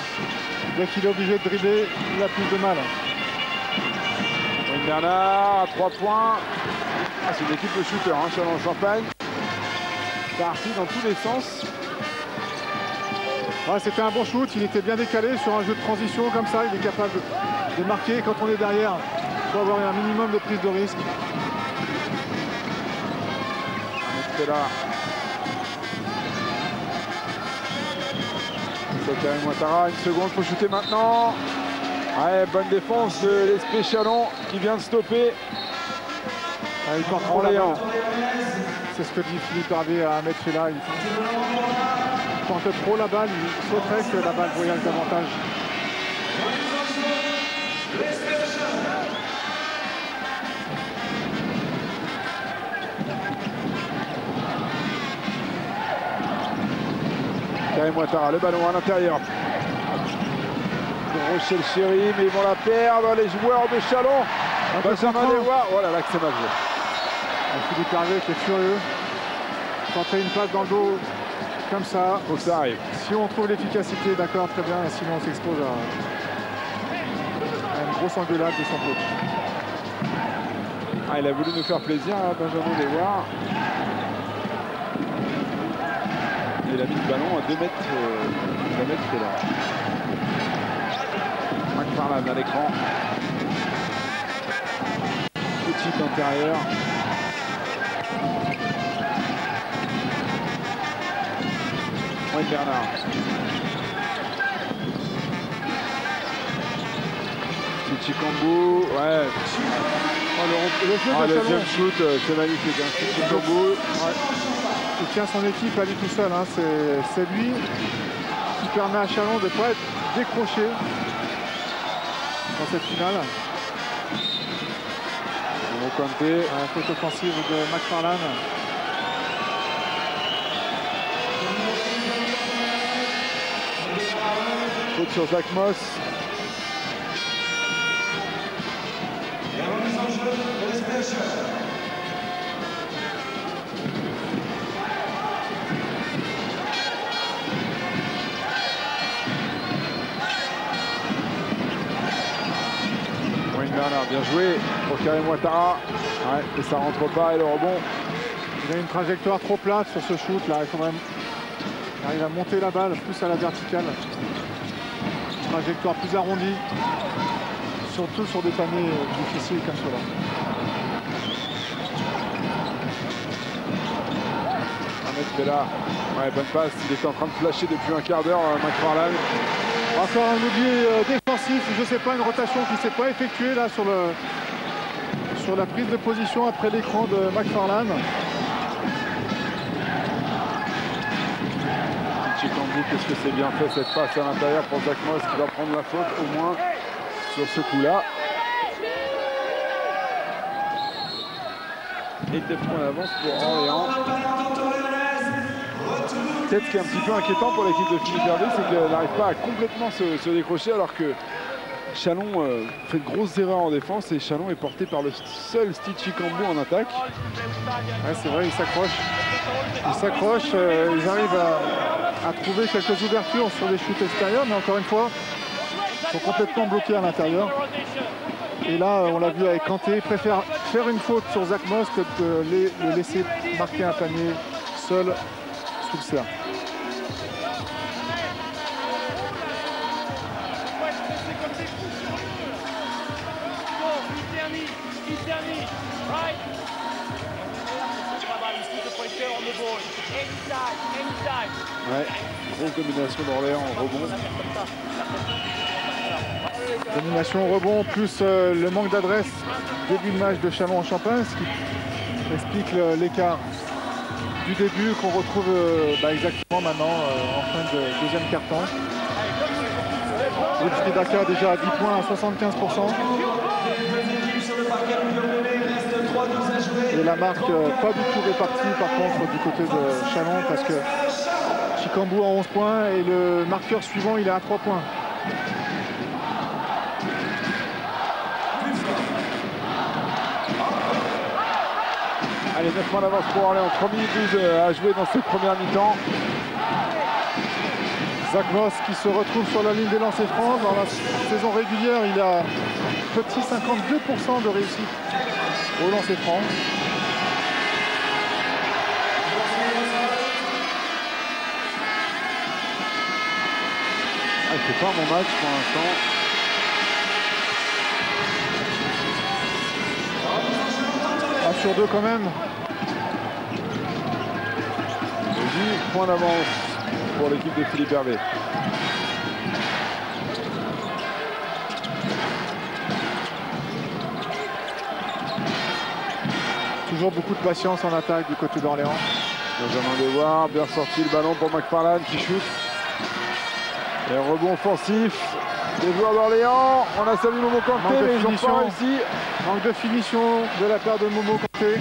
Dès qu'il est obligé de dribbler, il a plus de mal. Bernard à 3 points. Ah, c'est une équipe de shooters, hein, Châlons-en-Champagne. Parti dans tous les sens. Ouais, c'était un bon shoot, il était bien décalé sur un jeu de transition comme ça. Il est capable de marquer quand on est derrière. Il faut avoir un minimum de prise de risque. C'est là. Karim Ouattara, une seconde, il faut shooter maintenant. Ouais, bonne défense de l'Esprit Chalon qui vient de stopper. Ah, il porte trop la balle. C'est ce que dit Philippe Hervé à Ahmed Fella. Il porte trop la balle, il souhaiterait que la balle voyage davantage. Karim Ouattara, le ballon à l'intérieur. Rochelle Chéri, mais ils vont la perdre, les joueurs de Chalon. Benjamin Desrois, oh là là, que c'est mal joué. Philippe Hervé qui est furieux. Tenter une passe dans le dos comme ça. Faut que ça arrive. Si on trouve l'efficacité, d'accord, très bien. Sinon, on s'expose à une grosse engueulade de son côté. Ah, il a voulu nous faire plaisir, hein, Benjamin Desrois. Il a mis le ballon à 2 mètres de là. McFarlane à l'écran. Petit intérieur. Oui, Bernard. Petit Kambou, ouais. Oh, le deuxième shoot, c'est magnifique. Hein. Petit Kambou. Ouais. Il tient son équipe à lui tout seul. Hein. C'est lui qui permet à Chalon de ne pas être décroché dans cette finale. Kanté. Faute offensive de McFarlane. Faute sur Zach Moss. Bernard, bien joué pour Karim Ouattara. Ouais, et ça rentre pas et le rebond. Il a une trajectoire trop plate sur ce shoot là. Il faudrait arriver à monter la balle plus à la verticale. Une trajectoire plus arrondie. Surtout sur des paniers difficiles comme cela. Ahmed Fella. Ouais, bonne passe. Il était en train de flasher depuis un quart d'heure, McFarlane. Encore un oubli défensif, je ne sais pas, une rotation qui ne s'est pas effectuée là sur la prise de position après l'écran de McFarlane. Chikambou, qu'est-ce que c'est bien fait cette passe à l'intérieur pour Zach Moss qui va prendre la faute au moins sur ce coup-là. Et 2 points d'avance pour Orléans. Peut-être ce qui est un petit peu inquiétant pour l'équipe de Philippe Hervé, c'est qu'elle n'arrive pas à complètement se décrocher alors que Chalon fait de grosses erreurs en défense et Chalon est porté par le seul Steve Chikambou en attaque. Ouais, c'est vrai, il s'accroche. Ils arrivent à trouver quelques ouvertures sur les shoots extérieurs, mais encore une fois, ils sont complètement bloqués à l'intérieur. Et là, on l'a vu avec Kanté, il préfère faire une faute sur Zach Moss que de le laisser marquer un panier seul sous le cercle. Ouais, grosse domination d'Orléans en rebond. Domination rebond plus le manque d'adresse début de match de Châlons-en-Champagne, ce qui explique l'écart du début qu'on retrouve exactement maintenant en fin de deuxième quart-temps. Le Dakar déjà à 10 points à 75%. Et la marque pas du tout répartie par contre du côté de Chalon parce que Chikambou a 11 points et le marqueur suivant il est à 3 points. Allez, 9 points d'avance pour Orléans. 3 minutes 12 à jouer dans cette première mi-temps. Zachmos qui se retrouve sur la ligne des lancers francs. Dans la saison régulière, il a petit 52% de réussite au lancer franc. C'est pas mon match pour l'instant. Sur 2 quand même. 10 points d'avance pour l'équipe de Philippe Hervé. Toujours beaucoup de patience en attaque du côté d'Orléans. Benjamin Devoir, bien sorti le ballon pour McFarlane qui chute. Et un rebond offensif des joueurs d'Orléans. On a salué Momo Kanté, mais ils n'ont pas réussi. Manque de finition de la part de Momo Kanté.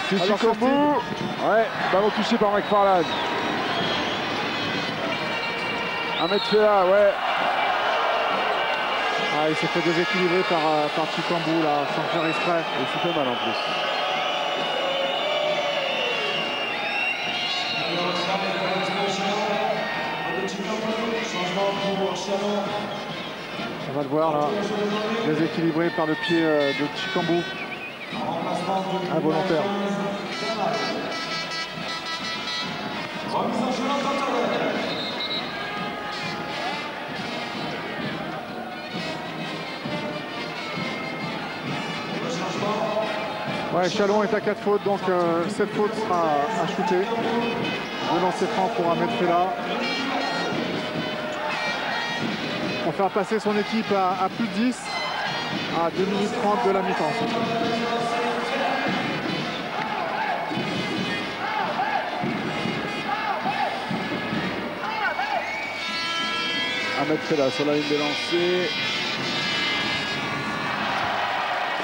C'est Chicambou. Ouais, ballon touché par McFarlane. Ahmed Fella, ouais. Ah, il s'est fait déséquilibrer par Chicambou là, sans faire exprès. Et c'est fait mal en plus. On va le voir là, déséquilibré par le pied de Chicambou. Involontaire. Ouais, Chalon est à 4 fautes, donc cette faute sera à shooter. Le lancer franc pour Ahmed Fella. Pour faire passer son équipe à plus de 10 à 2 minutes 30 de la mi-temps. Ahmed Fella sur la ligne des lancers.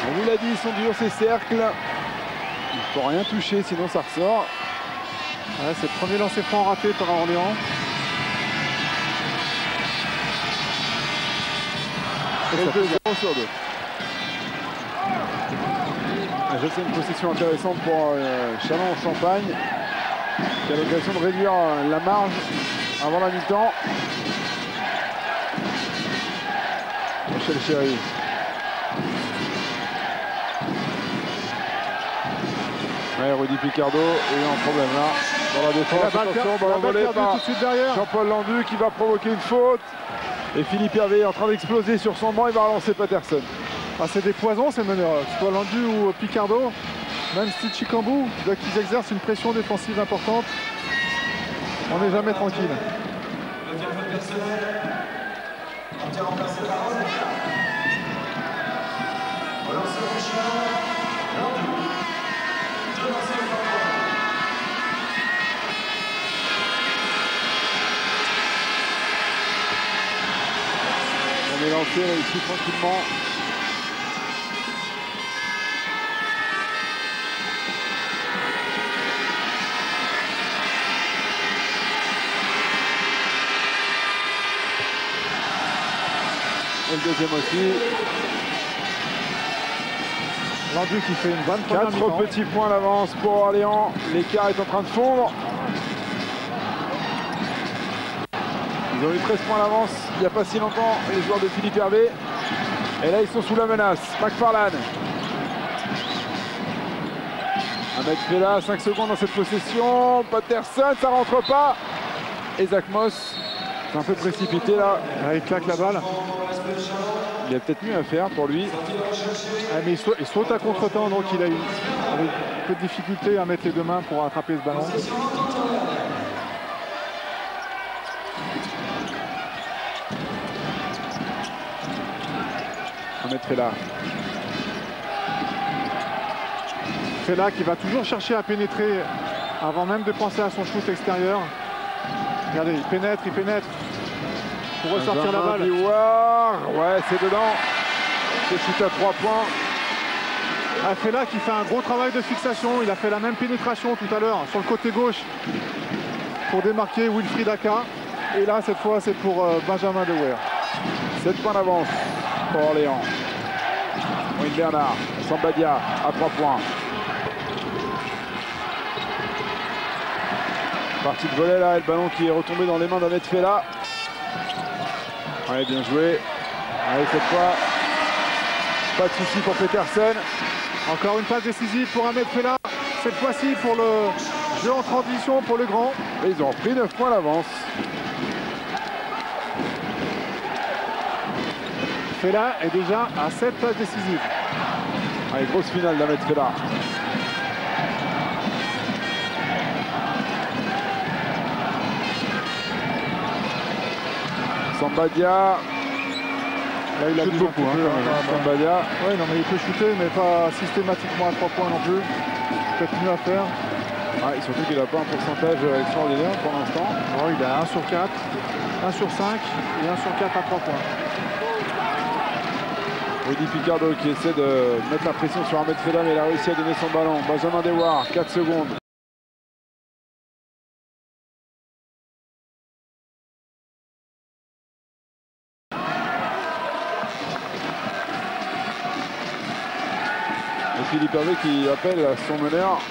On nous l'a dit, ils sont durs ces cercles. Il ne faut rien toucher, sinon ça ressort. Ouais, c'est le premier lancer franc raté par Orléans. Et 2-0 sur 2. C'est une possession intéressante pour Chalon-en-Champagne, qui a l'occasion de réduire la marge avant la mi-temps. Michel Chéry. Ouais, Rudy Picardo, il y a un problème là dans la défense. Attention, ballon volé par Jean-Paul Landu qui va provoquer une faute. Et Philippe Hervé est en train d'exploser sur son banc, il va relancer Patterson. Ah, c'est des poisons ces meneurs, que ce soit Landu ou Picardo, même Steve Chicambou, dès qu'ils exercent une pression défensive importante, on n'est jamais tranquille. On est lancé là ici tranquillement. Et le deuxième aussi. Landu qui fait une bonne première 4 mi-temps. petits points d'avance pour Orléans. L'écart est en train de fondre. Ils ont eu 13 points d'avance il n'y a pas si longtemps, les joueurs de Philippe Hervé. Et là, ils sont sous la menace. McFarlane. Ahmed Fella, 5 secondes dans cette possession. Patterson, ça rentre pas. Et Zachmos, c'est un peu précipité là. Ah, il claque la balle. Il y a peut-être mieux à faire pour lui. Ah, mais il saute à contre-temps, donc il a eu avec un peu de difficulté à mettre les deux mains pour attraper ce ballon. Ahmed Fella. Fella qui va toujours chercher à pénétrer avant même de penser à son shoot extérieur. Regardez, il pénètre pour ressortir la balle. Ouais, c'est dedans. C'est shoot à 3 points. Ah, Fella qui fait un gros travail de fixation. Il a fait la même pénétration tout à l'heure sur le côté gauche pour démarquer Wilfried Aka. Et là, cette fois, c'est pour Benjamin Devoir. 7 points d'avance pour Orléans. Wayne Bernard, Sambadia à 3 points. Partie de volet là, et le ballon qui est retombé dans les mains d'Ahmed Fella. Ouais, bien joué. Allez, cette fois, pas de souci pour Peterson. Encore une passe décisive pour Ahmed Fella. Cette fois-ci pour le jeu en transition pour le grand. Et ils ont repris 9 points d'avance. Fella est déjà à 7 passes décisives. Allez, grosse finale d'Ahmed Fella. Sambadia. Là, il a shoot beaucoup, Sambadia. Oui, non, mais il peut shooter, mais pas systématiquement à 3 points non plus. Peut-être mieux à faire. Ouais, surtout qu'il n'a pas un pourcentage extraordinaire pour l'instant. Oh, il a 1 sur 4, 1 sur 5 et 1 sur 4 à 3 points. Rudy Picardo qui essaie de mettre la pression sur Ahmed Fella, mais il a réussi à donner son ballon. Benjamin Dewar, 4 secondes. Et Philippe Hervé qui appelle son meneur.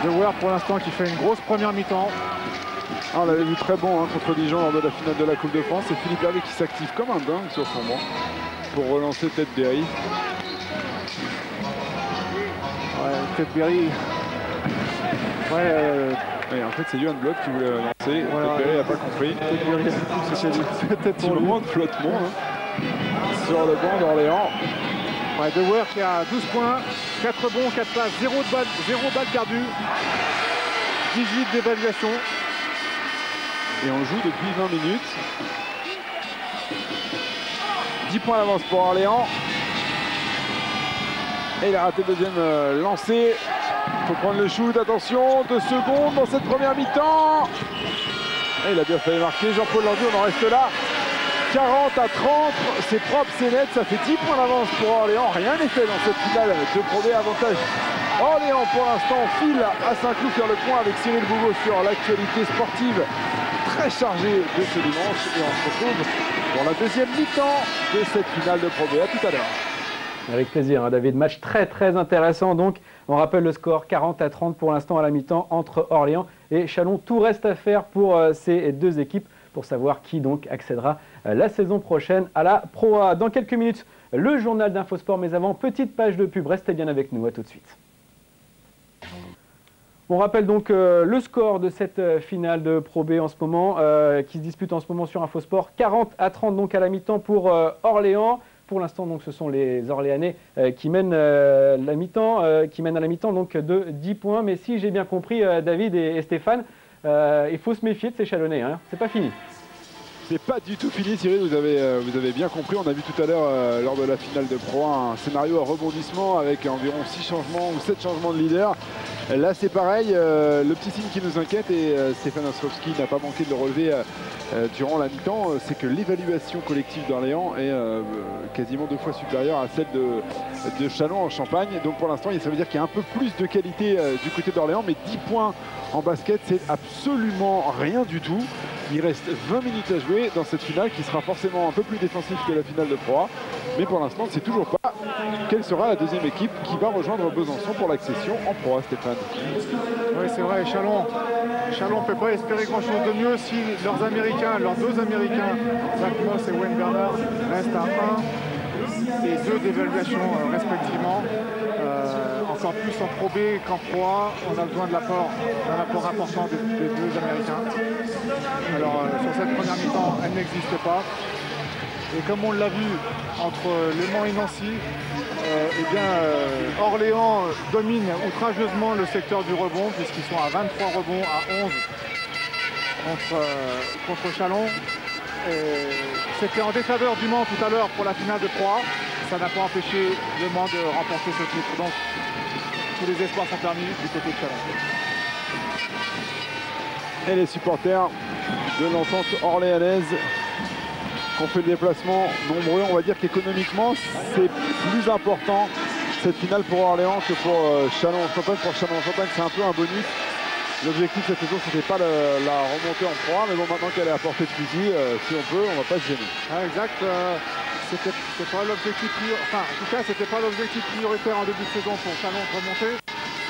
Dewar pour l'instant qui fait une grosse première mi-temps. Ah, on l'avait vu très bon contre Dijon lors de la finale de la Coupe de France. Et Philippe Hervé qui s'active comme un dingue sur son banc pour relancer Ted Berry. Ouais, Ted Berry. Ouais, Et en fait, c'est Johan Bloch qui voulait lancer. Voilà, Ted Berry n'a pas compris. Ted Berry, c'était Petit pour lui. moment de flottement sur le banc d'Orléans. Ouais, Dewar qui a 12 points, 4 rebonds, 4 passes, 0 balle perdue, 18 d'évaluation. Et on joue depuis 20 minutes. 10 points d'avance pour Orléans. Et il a raté le deuxième lancé. Il faut prendre le shoot, attention, 2 secondes dans cette première mi-temps. Et il a bien failli marquer. Jean-Paul Landu, on en reste là. 40 à 30, c'est propre, c'est net, ça fait 10 points d'avance pour Orléans. Rien n'est fait dans cette finale de Pro B. Avantage Orléans pour l'instant file à Saint-Cloud faire le point avec Cyril Bouveau sur l'actualité sportive très chargée de ce dimanche. Et on se retrouve pour la deuxième mi-temps de cette finale de Pro B. À tout à l'heure. Avec plaisir, hein, David. Match très intéressant. Donc, on rappelle le score 40 à 30 pour l'instant à la mi-temps entre Orléans et Châlons. Tout reste à faire pour ces deux équipes pour savoir qui donc accédera la saison prochaine à la Pro A. Dans quelques minutes, le journal d'Infosport. Mais avant, petite page de pub. Restez bien avec nous. À tout de suite. On rappelle donc le score de cette finale de Pro B en ce moment, qui se dispute en ce moment sur Infosport. 40 à 30 donc à la mi-temps pour Orléans. Pour l'instant, donc, ce sont les Orléanais qui mènent à la mi-temps donc de 10 points. Mais si j'ai bien compris, David et Stéphane, il faut se méfier de ces Chalonnais. Hein. C'est pas fini. C'est pas du tout fini, Cyril, vous avez bien compris. On a vu tout à l'heure, lors de la finale de Pro 1, un scénario à rebondissement avec environ 6 changements ou 7 changements de leader. Là, c'est pareil. Le petit signe qui nous inquiète, et Stéphane Ostrowski n'a pas manqué de le relever durant la mi-temps, c'est que l'évaluation collective d'Orléans est quasiment 2 fois supérieure à celle de Châlons en Champagne. Donc pour l'instant, ça veut dire qu'il y a un peu plus de qualité du côté d'Orléans, mais 10 points en basket, c'est absolument rien du tout. Il reste 20 minutes à jouer dans cette finale qui sera forcément un peu plus défensive que la finale de Pro A. Mais pour l'instant, c'est toujours pas quelle sera la deuxième équipe qui va rejoindre Besançon pour l'accession en Pro A, Stéphane. Oui, c'est vrai, Châlons ne peut pas espérer grand-chose de mieux si leurs deux Américains, Zach Moss et Wayne Bernard, restent à 1 et 2 d'évaluation respectivement. Encore plus en Pro B qu'en Pro A, on a besoin d'un apport important des deux Américains. Alors sur cette première mi-temps, elle n'existe pas. Et comme on l'a vu entre Le Mans et Nancy, Orléans domine outrageusement le secteur du rebond puisqu'ils sont à 23 rebonds à 11 contre Châlons. C'était en défaveur du Mans tout à l'heure pour la finale de Pro A. Ça n'a pas empêché Le Mans de remporter ce titre. Donc tous les espoirs sont permis du côté de Châlons. Et les supporters de l'entente orléanaise qui ont fait le déplacement nombreux. On va dire qu'économiquement, c'est plus important cette finale pour Orléans que pour Châlons-en-Champagne. Pour Châlons-en-Champagne, c'est un peu un bonus. L'objectif cette saison, c'était pas la remontée en Pro A, mais bon, maintenant qu'elle est à portée de fusil, si on peut, on va pas se gêner. Ah, exact. C'était pas l'objectif enfin, en tout cas, c'était pas l'objectif prioritaire en début de saison pour Châlons de remonter.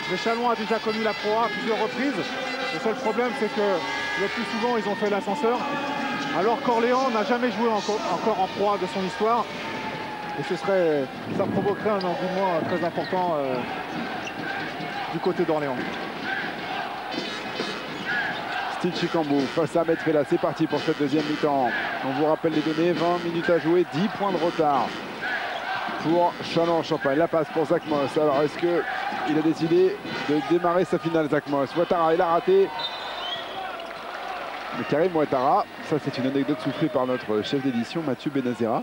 Mais Châlons a déjà connu la Pro A à plusieurs reprises. Le seul problème, c'est que le plus souvent, ils ont fait l'ascenseur. Alors qu'Orléans n'a jamais joué encore en Pro A de son histoire. Et ça provoquerait un engouement très important du côté d'Orléans. Steve Chicambou face à Ahmed Fella, c'est parti pour cette deuxième mi-temps. On vous rappelle les données, 20 minutes à jouer, 10 points de retard pour Châlons-en-Champagne. La passe pour Zach Moss. Alors est-ce qu'il a décidé de démarrer sa finale, Zach Moss? Ouattara, il a raté. Mais Karim Ouattara, ça c'est une anecdote soufflée par notre chef d'édition Mathieu Benazera.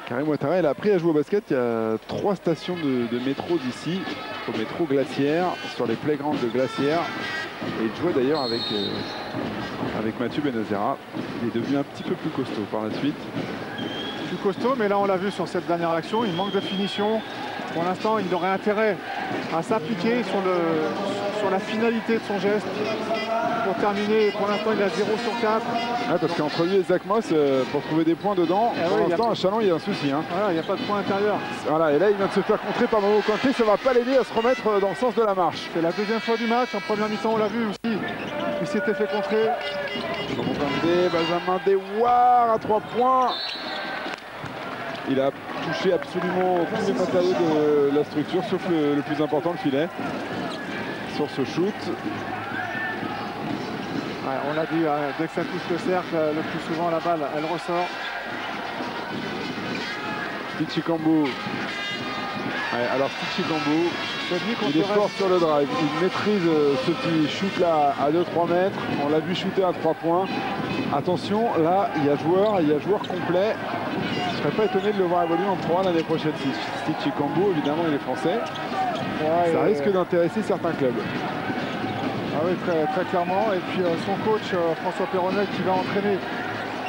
Karim Ouattara, il a appris à jouer au basket. Il y a 3 stations de métro d'ici, au métro Glacière, sur les playgrounds de Glacière. Et il jouait d'ailleurs avec Mathieu Benazera. Il est devenu un petit peu plus costaud par la suite. Plus costaud, mais là on l'a vu sur cette dernière action, il manque de finition. Pour l'instant, il aurait intérêt à s'appliquer sur la finalité de son geste. Pour terminer, pour l'instant, il a 0 sur 4. Ouais, parce qu'entre lui et Zach Moss, pour trouver des points dedans, pour l'instant, à Châlons, il y a un souci. Hein. Voilà, il n'y a pas de point intérieur. Voilà, et là, il vient de se faire contrer par Momo Kanté. Ça ne va pas l'aider à se remettre dans le sens de la marche. C'est la deuxième fois du match. En première mi-temps, on l'a vu aussi. Il s'était fait contrer. Momo Kanté, Benjamin Dewar à 3 points. Il a touché absolument tous les matériaux de la structure, sauf le plus important, le filet, sur ce shoot. Ouais, on l'a dit, dès que ça touche le cercle, le plus souvent la balle, elle ressort. Steve Chicambou. Ouais, alors Steve Chicambou, il est fort sur le drive. Il maîtrise ce petit shoot là à 2-3 mètres. On l'a vu shooter à 3 points. Attention, là, il y a joueur complet. Je ne serais pas étonné de le voir évoluer en Pro A l'année prochaine. Steve Chicambou, évidemment, il est français. Ouais, ça risque d'intéresser certains clubs. Ah oui, très, très clairement. Et puis son coach, François Perronnet, qui va entraîner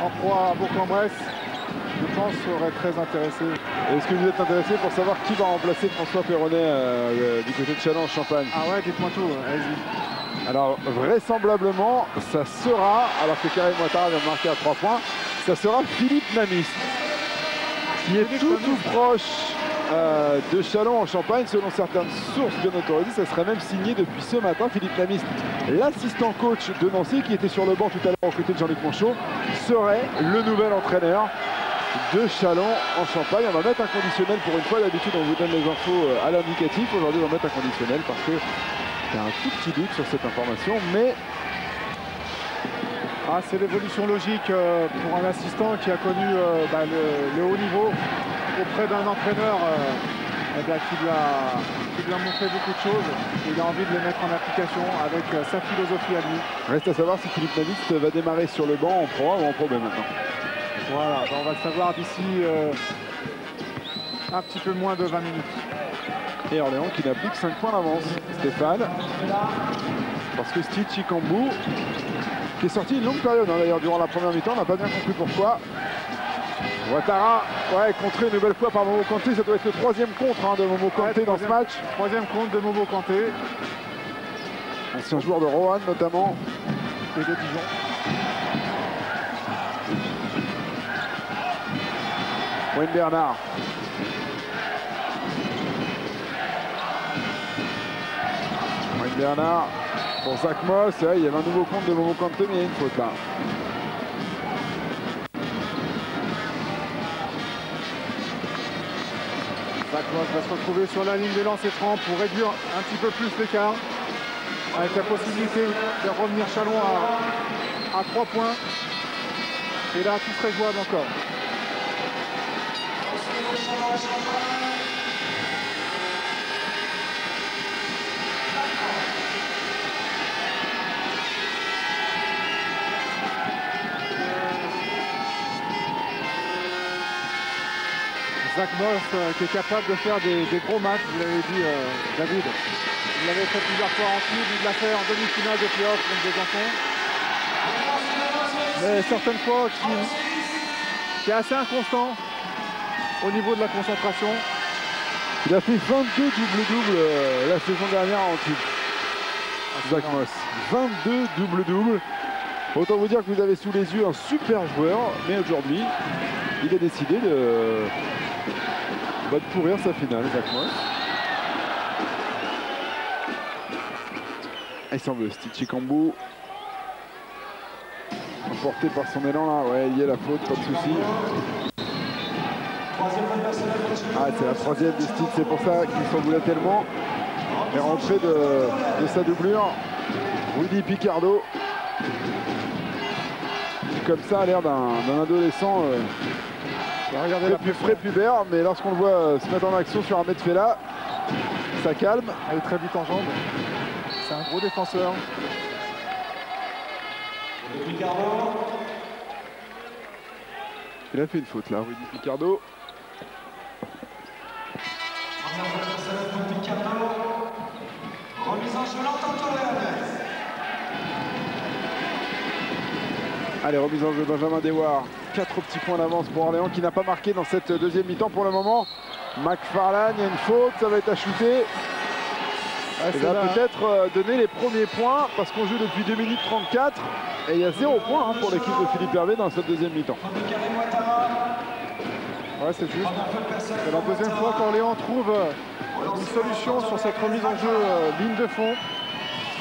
en Pro A à Bourg-en-Bresse, je pense, serait très intéressé. Est-ce que vous êtes intéressé pour savoir qui va remplacer François Perronnet du côté de Châlons-en-Champagne? Ah ouais, dites-moi tout, allez-y. Alors, vraisemblablement, ça sera, alors que Karim Ouattara vient de marquer à 3 points, ça sera Philippe Namist, qui est tout proche de Châlons-en-Champagne. Selon certaines sources bien autorisées, ça serait même signé depuis ce matin. Philippe Namist, l'assistant coach de Nancy, qui était sur le banc tout à l'heure aux côtés de Jean-Luc Monchot, serait le nouvel entraîneur de Châlons-en-Champagne. On va mettre un conditionnel pour une fois. D'habitude, on vous donne les infos à l'indicatif. Aujourd'hui, on va mettre un conditionnel parce que il y a un tout petit doute sur cette information, mais c'est l'évolution logique pour un assistant qui a connu le haut niveau auprès d'un entraîneur qui lui a montré beaucoup de choses. Il a envie de les mettre en application avec sa philosophie à lui. Reste à savoir si Philippe Namist va démarrer sur le banc en Pro A ou en Pro B maintenant. Voilà, on va le savoir d'ici un petit peu moins de 20 minutes. Et Orléans qui n'a plus que 5 points d'avance. Stéphane, parce que Steve Chicambou, qui est sorti une longue période d'ailleurs durant la première mi-temps, on n'a pas bien compris pourquoi. Ouattara, contré une nouvelle fois par Momo Kanté. Ça doit être le 3e contre de Momo Kanté dans ce match. 3e contre de Momo Kanté. Ancien joueur de Roanne notamment. Et de Dijon. Wayne Bernard. Wayne Bernard pour Zach Moss. Il y avait un nouveau compte de Momo Kanté, mais il y a une faute là. Zach Moss va se retrouver sur la ligne des lancers francs pour réduire un petit peu plus l'écart. Avec la possibilité de revenir Châlons à 3 points. Et là, tout serait jouable encore. Zach Moss qui est capable de faire des gros matchs, vous l'avez dit David. Il l'avait fait plusieurs fois en titre, il l'a fait en demi-finale de play-off contre des enfants. Mais certaines fois qui est assez inconstant au niveau de la concentration. Il a fait 22 double-double la saison dernière en titre. Zach Moss. 22 double-double. Autant vous dire que vous avez sous les yeux un super joueur, mais aujourd'hui, il a décidé de pourrir sa finale, Zach Moss. Il semble Stitchy Kambu. Emporté par son élan là, ouais, il y a la faute, pas de souci. Ah, c'est la troisième de Stitch, c'est pour ça qu'il s'en voulait tellement. Et rentrée de sa doublure, Rudy Picardo. Comme ça a l'air d'un adolescent prépubère, mais lorsqu'on le voit se mettre en action sur Ahmed Fella, ça calme. Elle est très vite en jambes. C'est un gros défenseur. Il a fait une faute là, Rudy Picardo. Allez, remise en jeu Benjamin Dewar. 4 petits points d'avance pour Orléans qui n'a pas marqué dans cette deuxième mi-temps pour le moment. McFarlane, il y a une faute, ça va être à shooter. Il va peut-être donner les premiers points parce qu'on joue depuis 2 minutes 34 et il y a 0 points pour l'équipe de Philippe Hervé dans cette deuxième mi-temps. Ouais, c'est juste. C'est la deuxième fois qu'Orléans trouve une solution sur cette remise en jeu ligne de fond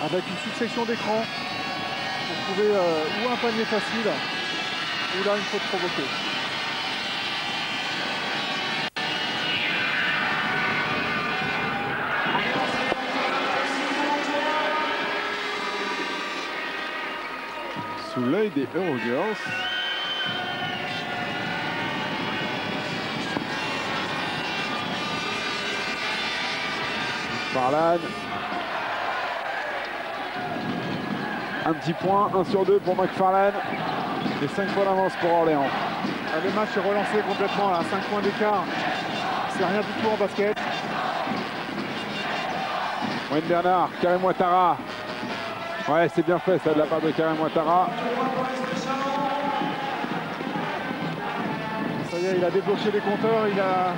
avec une succession d'écrans pour trouver ou un panier facile ou là une faute provoquée. Sous l'œil des Eurogirls. Farlane. Un petit point, 1 sur 2 pour McFarlane. Et 5 points d'avance pour Orléans. Le match est relancé complètement à 5 points d'écart. C'est rien du tout en basket. Wayne Bernard, Karim Ouattara. Ouais, c'est bien fait ça de la part de Karim Ouattara. Ça y est, il a débloqué les compteurs. Il a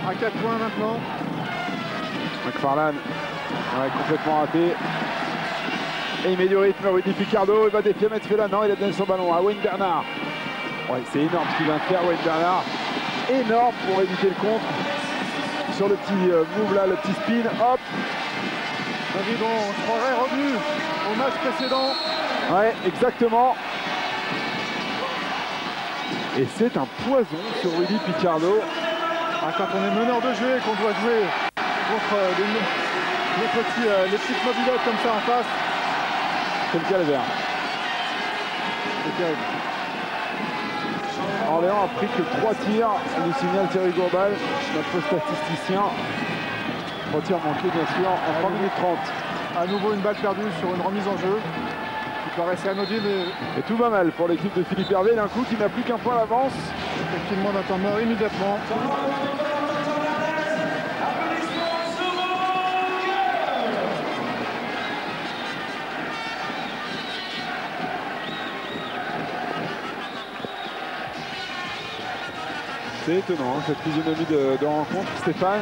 à 4 points maintenant. McFarlane, ouais, complètement raté. Et il met du rythme, Rudy Picardo, il va défier Ahmed Fella. Non, il a donné son ballon à Wayne Bernard. Ouais, c'est énorme ce qu'il vient de faire, Wayne Bernard. Énorme pour éviter le contre. Sur le petit move là, le petit spin, hop. David, on se croirait revenu au match précédent. Ouais, exactement. Et c'est un poison sur Rudy Picardo. Ah, quand on est meneur de jeu et qu'on doit jouer contre les petites mobilettes comme ça en face, c'est le calvaire. c'est terrible. Orléans a pris que 3 tirs, nous signale Thierry Gourbal, notre statisticien. 3 tirs manqués bien sûr en 3 minutes 30. À nouveau une balle perdue sur une remise en jeu qui paraissait anodine. Et tout va mal pour l'équipe de Philippe Hervé, d'un coup qui n'a plus qu'un point d'avance. Et qui demande un temps mort immédiatement. C'est étonnant, hein, cette physionomie de rencontre. Stéphane,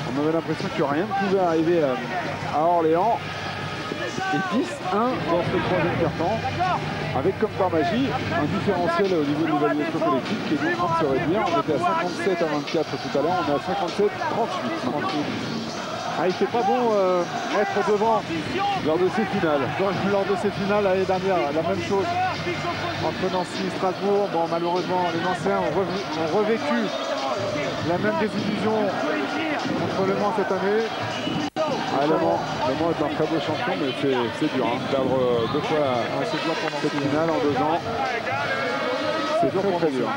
on avait l'impression que rien ne pouvait arriver à Orléans. Et 10-1 dans ce troisième quart-temps, avec comme par magie un différentiel au niveau de l'évaluation collective qui est en train de se réduire. On était à 57 à 24 tout à l'heure, on est à 57 38. Ah, il fait pas bon être devant lors de ces finales. Lors de ces finales l'année dernière, la même chose. Entre Nancy et Strasbourg, bon, malheureusement les Nancéens ont revécu la même désillusion contre Le Mans cette année. Ah, Le Mans est un très beau champion, mais c'est dur. Hein. Perdre 2 fois cette finale en 2 ans, c'est très dur.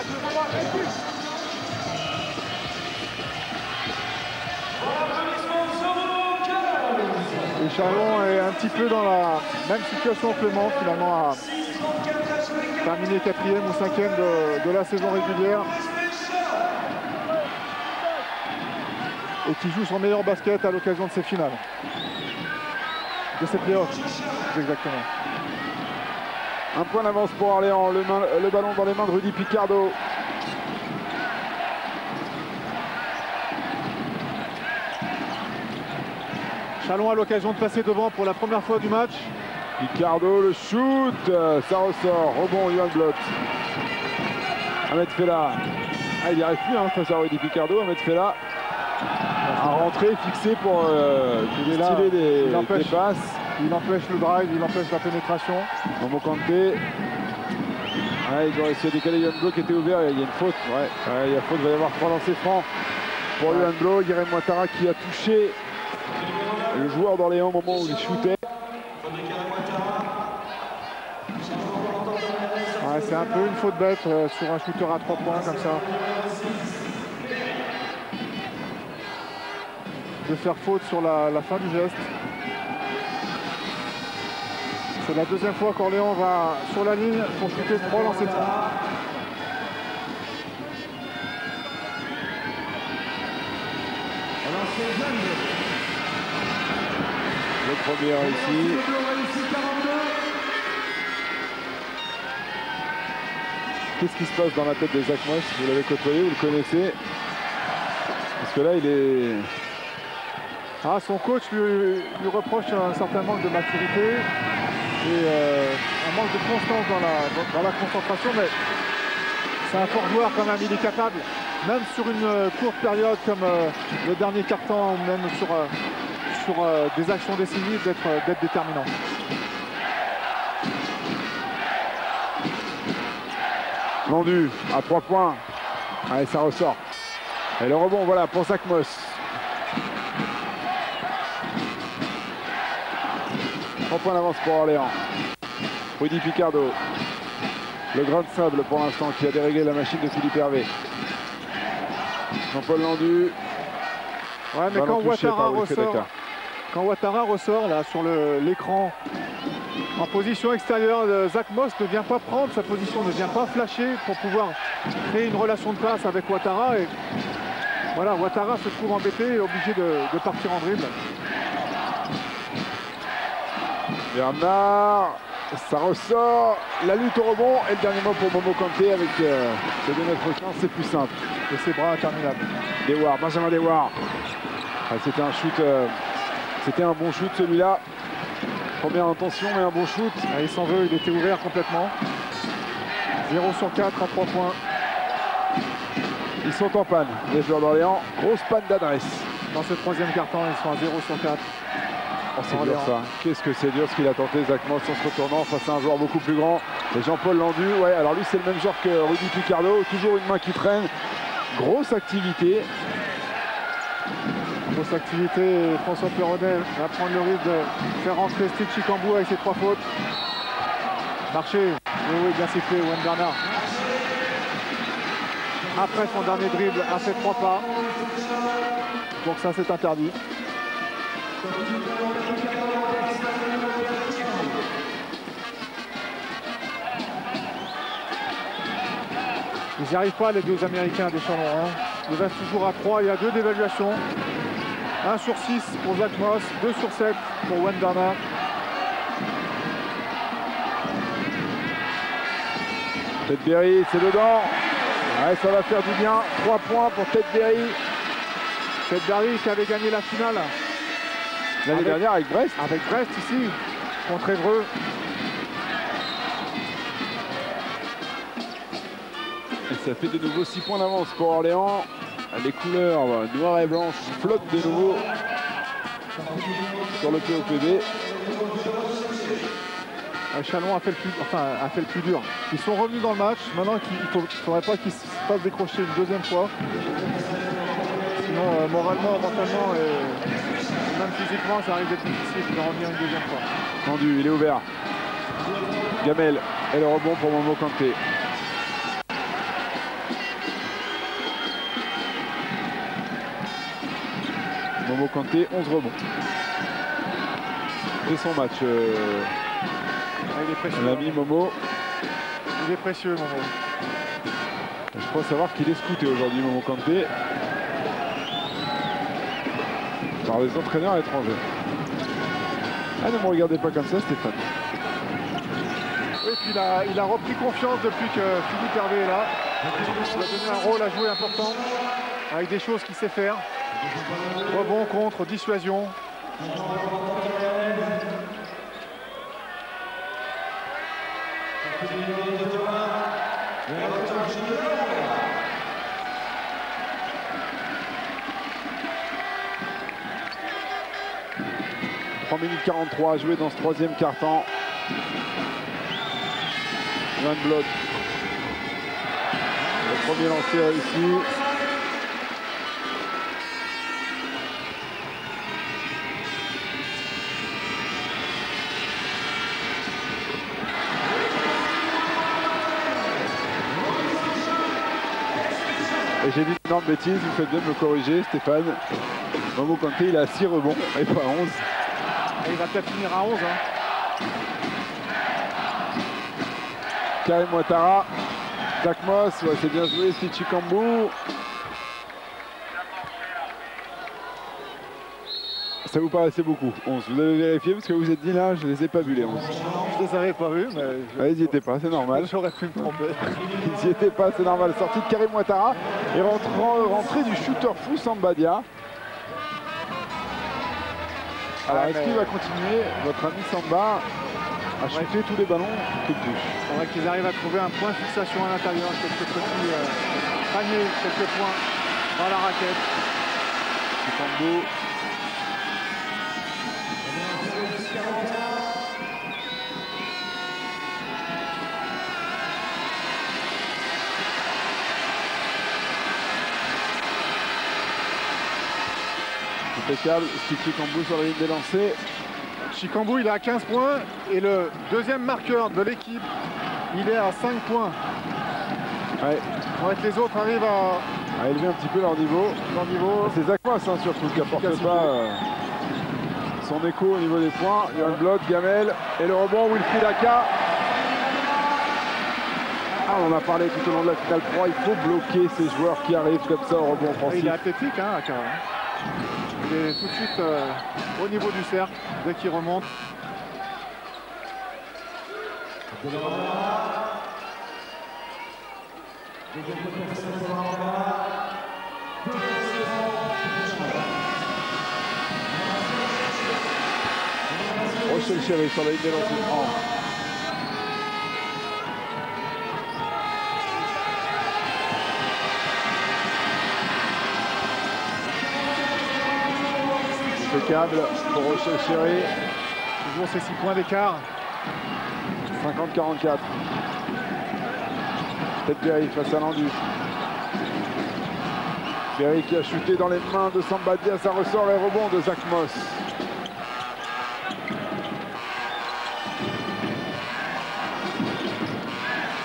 Et Châlons est un petit peu dans la même situation que Le Mans, finalement, à terminer 4e ou 5e de la saison régulière. Et qui joue son meilleur basket à l'occasion de ces finales. De ces playoffs, exactement. Un point d'avance pour Orléans, le ballon dans les mains de Rudy Picardo. Chalon a l'occasion de passer devant pour la première fois du match. Picardo, le shoot, ça ressort, rebond, Johan Blot. Ahmed Fella, il n'y arrive plus hein, face à Rudy Picardo. Ahmed Fella a rentré, fixé pour styler des passes. Il empêche le drive, il empêche la pénétration. Momo Kanté. Il doit essayer de décaler Johan Blot qui était ouvert, il y a une faute. Il y a faute, il va y avoir 3 lancers francs pour Johan Blot. Guilherme Ouattara qui a touché le joueur d'Orléans au moment où il shootait. C'est un peu une faute bête sur un shooter à 3 points comme ça. De faire faute sur la fin du geste. C'est la deuxième fois qu'Orléans va sur la ligne pour shooter 3 lancers francs. Le premier ici. Qu'est-ce qui se passe dans la tête de Zach Moss? Vous l'avez côtoyé, vous le connaissez. Parce que là, il est... Son coach lui reproche un certain manque de maturité et un manque de constance dans la concentration. Mais c'est un fort joueur quand même, il est capable, même sur une courte période comme le dernier quart-temps ou même sur des actions décisives, d'être déterminant. Vendu à 3 points. Allez, ça ressort. Et le rebond, voilà, pour Zach Moss. 3 points d'avance pour Orléans. Rudy Picardo. Le grain de sable pour l'instant qui a déréglé la machine de Philippe Hervé. Jean-Paul Landu. Ouais, mais quand Ouattara ressort là sur l'écran en position extérieure, Zach Moss ne vient pas prendre sa position, ne vient pas flasher pour pouvoir créer une relation de passe avec Ouattara. Et voilà, Ouattara se trouve embêté et obligé de partir en dribble. Bernard, ça ressort. La lutte au rebond et le dernier mot pour Momo Kanté avec ses 2 mètres 15, c'est plus simple. Et ses bras interminables. Dewar, Benjamin Dewar. C'était un shoot, c'était un bon shoot celui-là. Première intention mais un bon shoot. Il s'en veut, il était ouvert complètement. 0 sur 4 à 3 points. Ils sont en panne, les joueurs d'Orléans. Grosse panne d'adresse. Dans ce troisième quart-temps, ils sont à 0 sur 4. Oh, c'est dur ça. Qu'est-ce que c'est dur ce qu'il a tenté, Zach Moss, en se retournant face à un joueur beaucoup plus grand. Et Jean-Paul Landu, ouais, alors lui c'est le même genre que Rudy Picardo. Toujours une main qui traîne. Grosse activité. Grosse activité, et François Perronnet va prendre le risque de faire rentrer Steve Chicambou avec ses 3 fautes. Marché, oui, bien sifflé, Wayne Bernard. Après son dernier dribble, a fait 3 pas. Donc ça c'est interdit. Ils n'y arrivent pas les 2 Américains des Chalons. Ils restent toujours à 3, il y a 2 d'évaluation. 1 sur 6 pour Zach Moss, 2 sur 7 pour Wayne Bernard. Ted Berry, c'est dedans. Ouais, ça va faire du bien. 3 points pour Ted Berry. Ted Berry qui avait gagné la finale l'année dernière avec Brest. Avec Brest ici, contre Évreux. Et ça fait de nouveau 6 points d'avance pour Orléans. Les couleurs noires et blanches flottent de nouveau sur le POPB. Chalon a fait le plus dur. Ils sont revenus dans le match. Maintenant, il ne faudrait pas qu'ils se fassent décrocher une deuxième fois. Sinon, moralement, mentalement et même physiquement, ça arrive d'être difficile de revenir une deuxième fois. Tendu, il est ouvert. Gamel et le rebond pour Momo Kanté. Momo Kanté, 11 rebonds. C'est son match. Il est précieux. L'ami Momo. Il est précieux, Momo. Je crois savoir qu'il est scouté aujourd'hui, Momo Kanté. Par les entraîneurs étrangers. Ah, ne me regardez pas comme ça, Stéphane. Oui, puis il a repris confiance depuis que Philippe Hervé est là. Il a donné un rôle à jouer important, avec des choses qu'il sait faire. Rebond, contre, dissuasion. 3 minutes 43 à jouer dans ce troisième quart-temps. Johan Blot. Le premier lancé réussi. Et j'ai dit une énorme bêtise, vous faites bien de me corriger, Stéphane. Momo Kanté, il a 6 rebonds et pas 11. Et il va peut-être finir à 11. Hein. Karim Ouattara, Zach Moss, ouais, c'est bien joué, Stitchy Kambou. Ça vous paraissait beaucoup, 11. Vous avez vérifié parce que vous êtes dit là, je les ai pas vus les 11. Je les avais pas vus, mais... Ouais, ils n'y étaient pas, c'est normal. J'aurais pu me tromper. Ils n'y étaient pas, c'est normal. Sortie de Karim Ouattara et rentrée du shooter fou Sambadia. Alors, est-ce qu'il va continuer, votre ami Samba, à shooter tous les ballons qu'il touche? C'est vrai qu'ils arrivent à trouver un point de fixation à l'intérieur, quelques petits paniers, quelques points dans la raquette. Kambo. Impeccable, Stitchy Kambou sur la ligne des lancers. Chikambou, il est à 15 points et le deuxième marqueur de l'équipe, il est à 5 points. Ouais. Les autres arrivent à élever un petit peu leur niveau. C'est Zach Moss hein, surtout qui apporte pas son écho au niveau des points. Johan Blot, Gamel et le rebond Wilfried Aka. Ah, on en a parlé tout au long de la finale 3, il faut bloquer ces joueurs qui arrivent comme ça au rebond offensif. Il est athlétique, hein, Aka. Il est tout de suite au niveau du cercle dès qu'il remonte. Rochelle Chéri sur la ligne des lancers. Impeccable pour Rochelle Chéri. Toujours ces 6 points d'écart. 50-44. Tête Berry face à Landu. Berry qui a chuté dans les mains de Sambadia, ça ressort et rebond de Zach Moss.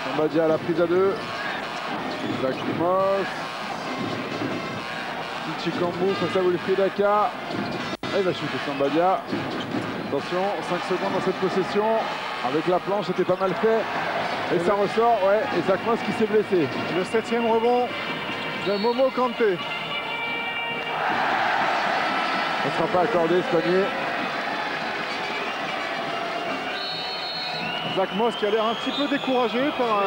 Sambadia à la prise à 2. Zach Moss. Stitchy Kambou face à Wilfried Aka. Il va chuter Sambadia. Attention, 5 secondes dans cette possession. Avec la planche, c'était pas mal fait. Et ça ressort, ouais, et Zach Moss qui s'est blessé. Le 7e rebond de Momo Kanté. Ça ne sera pas accordé ce panier. Zach Moss qui a l'air un petit peu découragé par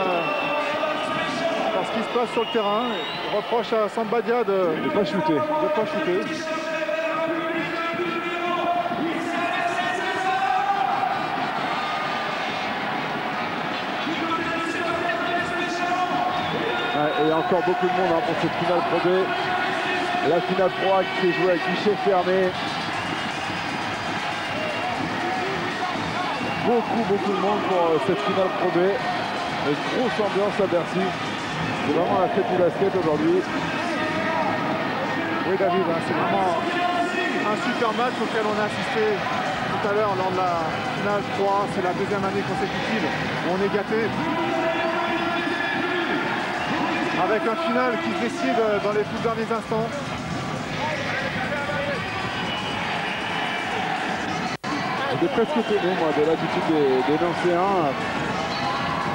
ce qui se passe sur le terrain. Il reproche à Sambadia de ne pas shooter. Et encore beaucoup de monde hein, pour cette finale Pro B. La finale Pro A qui s'est jouée avec guichet fermé. Beaucoup de monde pour cette finale Pro B. Une grosse ambiance à Bercy. C'est vraiment la fête du basket aujourd'hui. Oui David, hein, c'est vraiment un super match auquel on a assisté tout à l'heure lors de la finale 3. C'est la deuxième année consécutive où on est gâté. Avec un final qui se décide dans les tout derniers instants. J'étais presque étonné moi de l'attitude des Nancéens.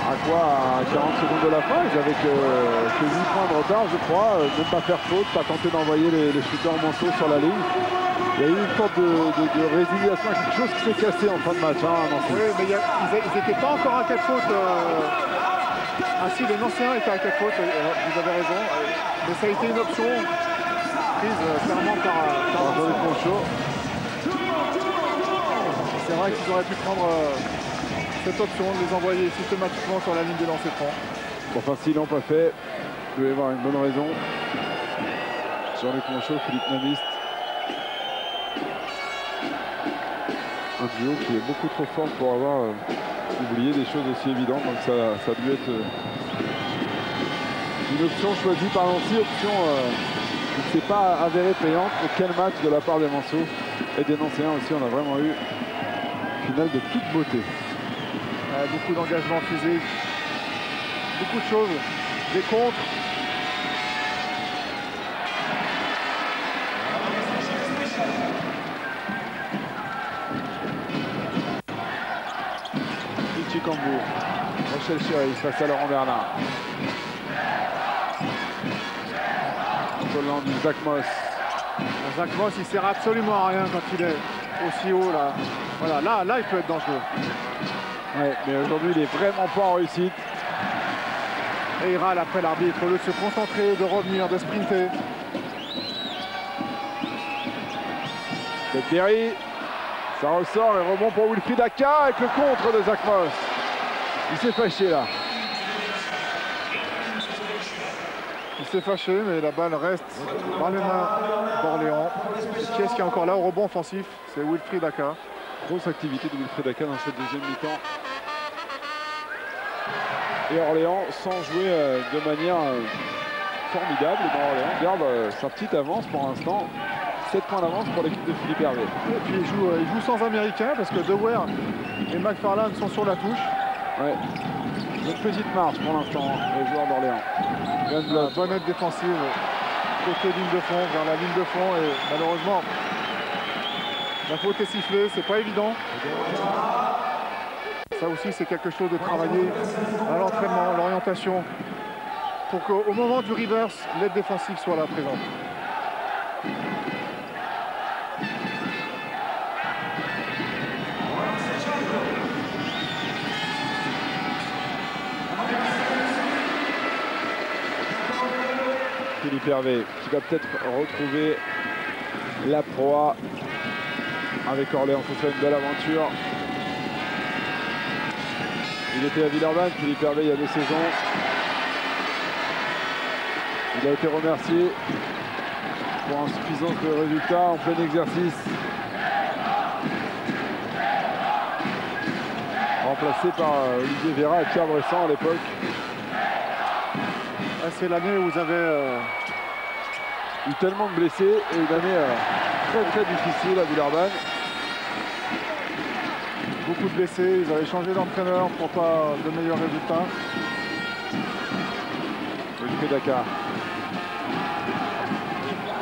À quoi, à 40 secondes de la fin, ils avaient que 8 points de retard je crois, même pas faire faute, pas tenter d'envoyer les shooters en manteau sur la ligne. Il y a eu une sorte de résiliation, quelque chose qui s'est cassé en fin de match. Hein, oui, mais ils n'étaient pas encore à 4 fautes. Ah si, les Nancéens étaient à 4 fautes, vous avez raison. Mais ça a été une option prise clairement par Jean-Luc Monchot. vrai qu'ils auraient pu prendre cette option de les envoyer systématiquement sur la ligne des lancers francs. Enfin, s'ils l'ont pas fait, il doit y avoir une bonne raison. Jean-Luc Monchot, Philippe Namist. Un duo qui est beaucoup trop fort pour avoir oublié des choses aussi évidentes. Donc ça a dû être une option choisie par Nancy, option qui ne s'est pas avérée payante. Et quel match de la part des Manceaux et des Nancéens aussi. On a vraiment eu une finale de toute beauté. Beaucoup d'engagement physique, beaucoup de choses, des contres. Chikambu, Rochelle Chéris face à Laurent Bernard. Collant du Zach Moss. Zach Moss, il sert absolument à rien quand il est aussi haut là. Voilà, là il peut être dangereux. Ouais, mais aujourd'hui il est vraiment pas en réussite. Et il râle après l'arbitre au lieu de se concentrer, de revenir, de sprinter. Berry, ça ressort et rebond pour Wilfried Aka avec le contre de Zach Moss. Il s'est fâché là. Il s'est fâché, mais la balle reste dans les mains d'Orléans. Qui est-ce qui est encore là au rebond offensif? C'est Wilfried Aka. Grosse activité de Wilfried Aka dans cette deuxième mi-temps. Et Orléans sans jouer de manière formidable. Orléans garde sa petite avance pour l'instant. 7 points d'avance pour l'équipe de Philippe Hervé. Et puis il joue sans américain parce que Dewar et McFarlane sont sur la touche. Ouais. Une petite marche pour l'instant, les joueurs d'Orléans. Bonne aide défensive côté ligne de fond, vers la ligne de fond, et malheureusement la faute est sifflée, c'est pas évident. Ça aussi c'est quelque chose de travailler à l'entraînement, l'orientation, pour qu'au moment du reverse, l'aide défensive soit là présente. Philippe Hervé qui va peut-être retrouver la proie avec Orléans. Ce serait une belle aventure. Il était à Villeurbanne, Philippe Hervé, il y a 2 saisons. Il a été remercié pour insuffisance de résultats en plein exercice. Remplacé par Olivier Véra et Pierre Bressan à l'époque. C'est l'année où vous avez eu tellement de blessés et une année très difficile à Villeurbanne. Beaucoup de blessés, ils avaient changé d'entraîneur pour pas de meilleurs résultats. Wilfried Aka.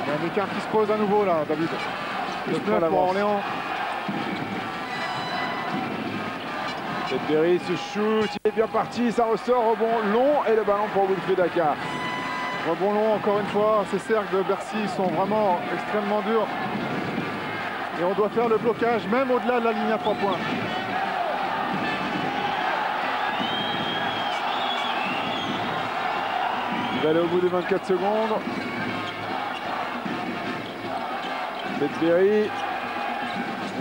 Il y a un écart qui se pose à nouveau là, David. Plus 9 pour Orléans. Berry se shoot, il est bien parti, ça ressort, rebond long et le ballon pour Wilfried Aka. Rebond long encore une fois, ces cercles de Bercy sont vraiment extrêmement durs. Et on doit faire le blocage même au-delà de la ligne à 3 points. Il va aller au bout des 24 secondes. Berry.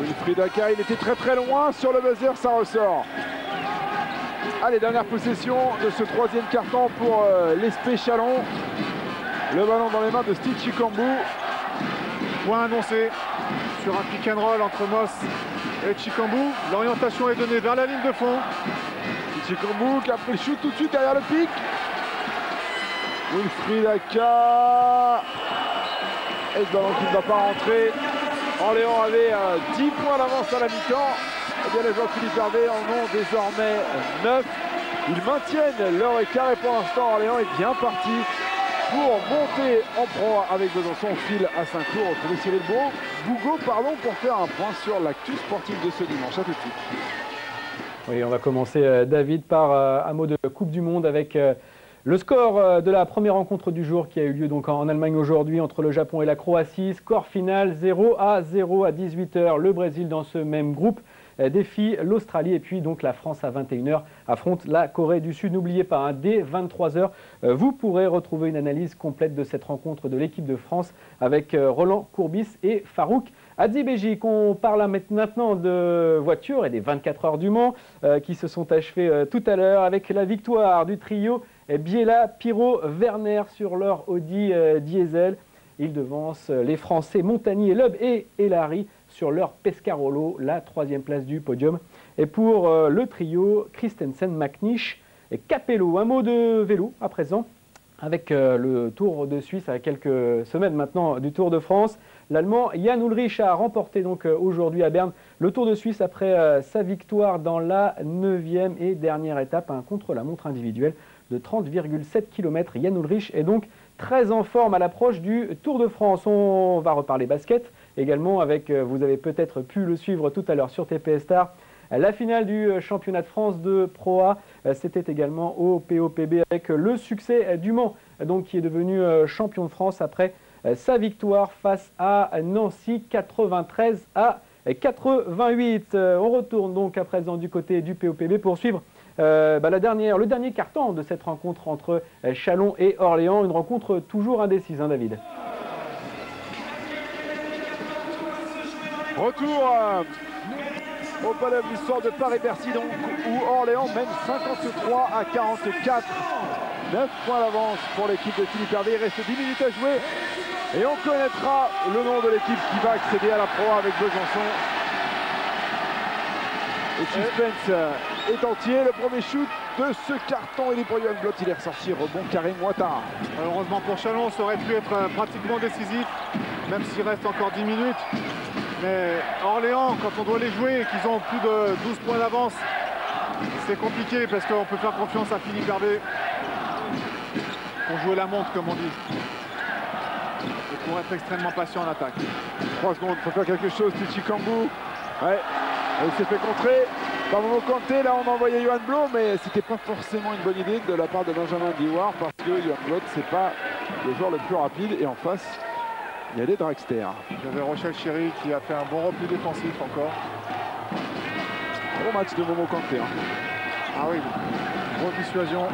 Wilfried Aka, il était très loin sur le buzzer, ça ressort. Allez, dernière possession de ce 3e carton pour l'Espé Chalon. Le ballon dans les mains de Steve Chikambu. Point annoncé sur un pick and roll entre Moss et Chikambu. L'orientation est donnée vers la ligne de fond. Chikambu qui a pris le shoot tout de suite derrière le pic. Wilfried Aka. Et ce ballon qui ne va pas rentrer. Orléans avait 10 points d'avance à la mi-temps. Eh bien, les joueurs Philippe Hervé en ont désormais 9. Ils maintiennent leur écart et pour l'instant, Orléans est bien parti pour monter en proie avec Besançon. Fil à Saint-Cloud. Retrouver Cyril Bougot pour faire un point sur l'actu sportive de ce dimanche. À tout de suite. Oui, on va commencer, David, par un mot de Coupe du Monde avec le score de la première rencontre du jour qui a eu lieu donc en Allemagne aujourd'hui entre le Japon et la Croatie. Score final 0-0 à 18 h. Le Brésil dans ce même groupe défie l'Australie. Et puis donc la France à 21h affronte la Corée du Sud. N'oubliez pas, hein, dès 23h, vous pourrez retrouver une analyse complète de cette rencontre de l'équipe de France avec Roland Courbis et Farouk Hadjibejic. On parle maintenant de voitures et des 24 heures du Mans qui se sont achevées tout à l'heure avec la victoire du trio Biella, Pirot, Werner sur leur Audi diesel. Ils devancent les Français Montagny et Loeb et Elari sur leur Pescarolo, la 3e place du podium. Et pour le trio Christensen, McNish et Capello. Un mot de vélo à présent avec le Tour de Suisse à quelques semaines maintenant du Tour de France. L'Allemand Jan Ullrich a remporté donc aujourd'hui à Berne le Tour de Suisse après sa victoire dans la 9e et dernière étape, un contre-la-montre individuel de 30,7 km. Jan Ullrich est donc très en forme à l'approche du Tour de France. On va reparler basket également avec, vous avez peut-être pu le suivre tout à l'heure sur TPS Star, la finale du championnat de France de Pro A. C'était également au POPB avec le succès du Mans, donc, qui est devenu champion de France après sa victoire face à Nancy 93 à 88. On retourne donc à présent du côté du POPB pour suivre le dernier carton de cette rencontre entre Châlons et Orléans. Une rencontre toujours indécise, hein, David. Retour au palais de l'histoire de Paris-Bercy, donc, où Orléans mène 53 à 44. 9 points d'avance pour l'équipe de Philippe Hervé. Il reste 10 minutes à jouer. Et on connaîtra le nom de l'équipe qui va accéder à la Pro A avec Besançon. Et suspense est entier. Le premier shoot de ce carton, il est pour Yohan Blot. Il est ressorti, rebond Karim Ouattara. Heureusement pour Châlons, ça aurait pu être pratiquement décisif, même s'il reste encore 10 minutes. Mais Orléans, quand on doit les jouer et qu'ils ont plus de 12 points d'avance, c'est compliqué parce qu'on peut faire confiance à Philippe Hervé pour jouer la montre, comme on dit. Et pour être extrêmement patient en attaque. 3 secondes pour faire quelque chose, Tucci Kambou. Ouais, il s'est fait contrer par Momo Kanté. Là, on a envoyé Yohan Blot, mais c'était pas forcément une bonne idée de la part de Benjamin Dewar parce que Yohan Blot, c'est pas le joueur le plus rapide. Et en face, il y a des dragsters. Il y avait Rochelle Chéry qui a fait un bon repli défensif encore. Gros match de Momo Kanté. Hein. Ah oui, grosse dissuasion.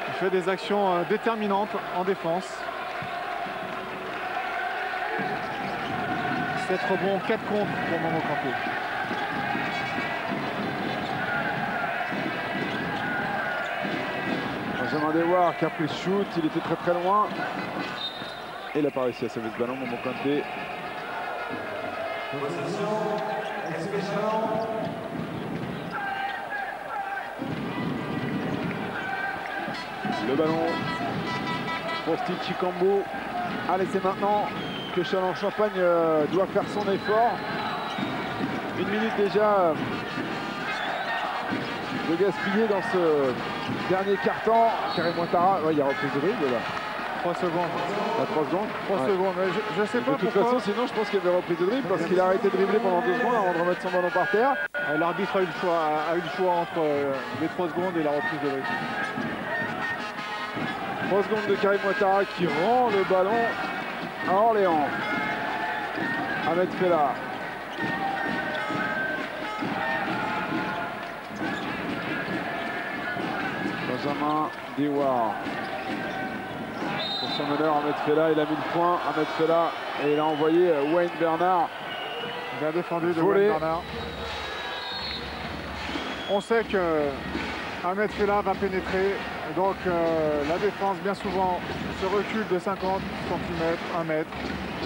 Il fait des actions déterminantes en défense. 7 rebonds, 4 contre pour Momo Kanté. Benjamin Dewar qui a pris le shoot, il était très très loin. Et il n'a pas réussi à sauver ce ballon, Momo Kanté. Le ballon pour Steve Chikambo. Allez, c'est maintenant que Châlons-Champagne doit faire son effort. 1 minute déjà de gaspiller dans ce dernier carton. Karim Ouattara, ouais, il y a reprise de dribble là. 3 secondes. À 3 secondes. 3 secondes. Mais je sais pas de toute pourquoi. façon, sinon je pense qu'il y avait reprise de dribble parce qu'il a arrêté de dribbler pendant 2 secondes avant de remettre son ballon par terre. L'arbitre a eu le choix entre les 3 secondes et la reprise de dribble. 3 secondes de Karim Ouattara qui rend le ballon à Orléans. Ahmed Fella. Benjamin Dewar. Pour son honneur, Ahmed Fella, il a mis le point. Ahmed Fella, et il a envoyé Wayne Bernard. Bien défendu de Volé. Wayne Bernard. On sait que Ahmed Fella va pénétrer. Donc la défense, bien souvent, se recule de 50 cm, 1 mètre.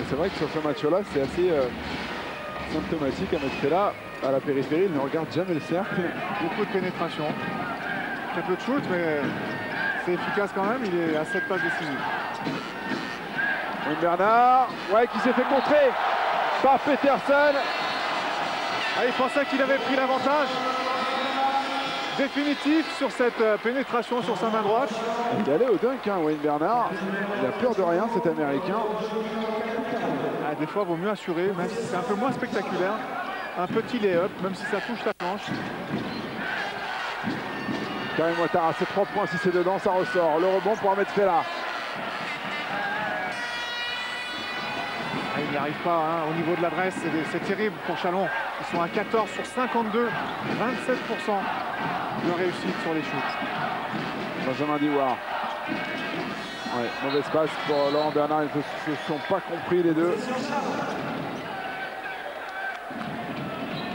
C'est vrai que sur ce match-là, c'est assez symptomatique. Ahmed Fella, à la périphérie, il ne regarde jamais le cercle. Beaucoup de pénétration. Très peu de shoot, mais c'est efficace quand même. Il est à 7 passes décisives. Wayne Bernard, ouais, qui s'est fait contrer par Peterson. Ah, il pensait qu'il avait pris l'avantage définitif sur cette pénétration sur sa main droite. Il est allé au dunk, hein, Wayne Bernard. Il a peur de rien, cet Américain. Ah, des fois, il vaut mieux assurer, même si c'est un peu moins spectaculaire. Un petit lay-up, même si ça touche la planche. Karim Ouattara, c'est 3 points. Si c'est dedans, ça ressort. Le rebond pour Ahmed Fella. il n'y arrive pas, hein. Au niveau de l'adresse, c'est terrible pour Chalon. Ils sont à 14 sur 52, 27% de réussite sur les shoots. Benjamin Dewar. Ouais, mauvaise passe pour Laurent Bernard, ils ne se sont pas compris les deux.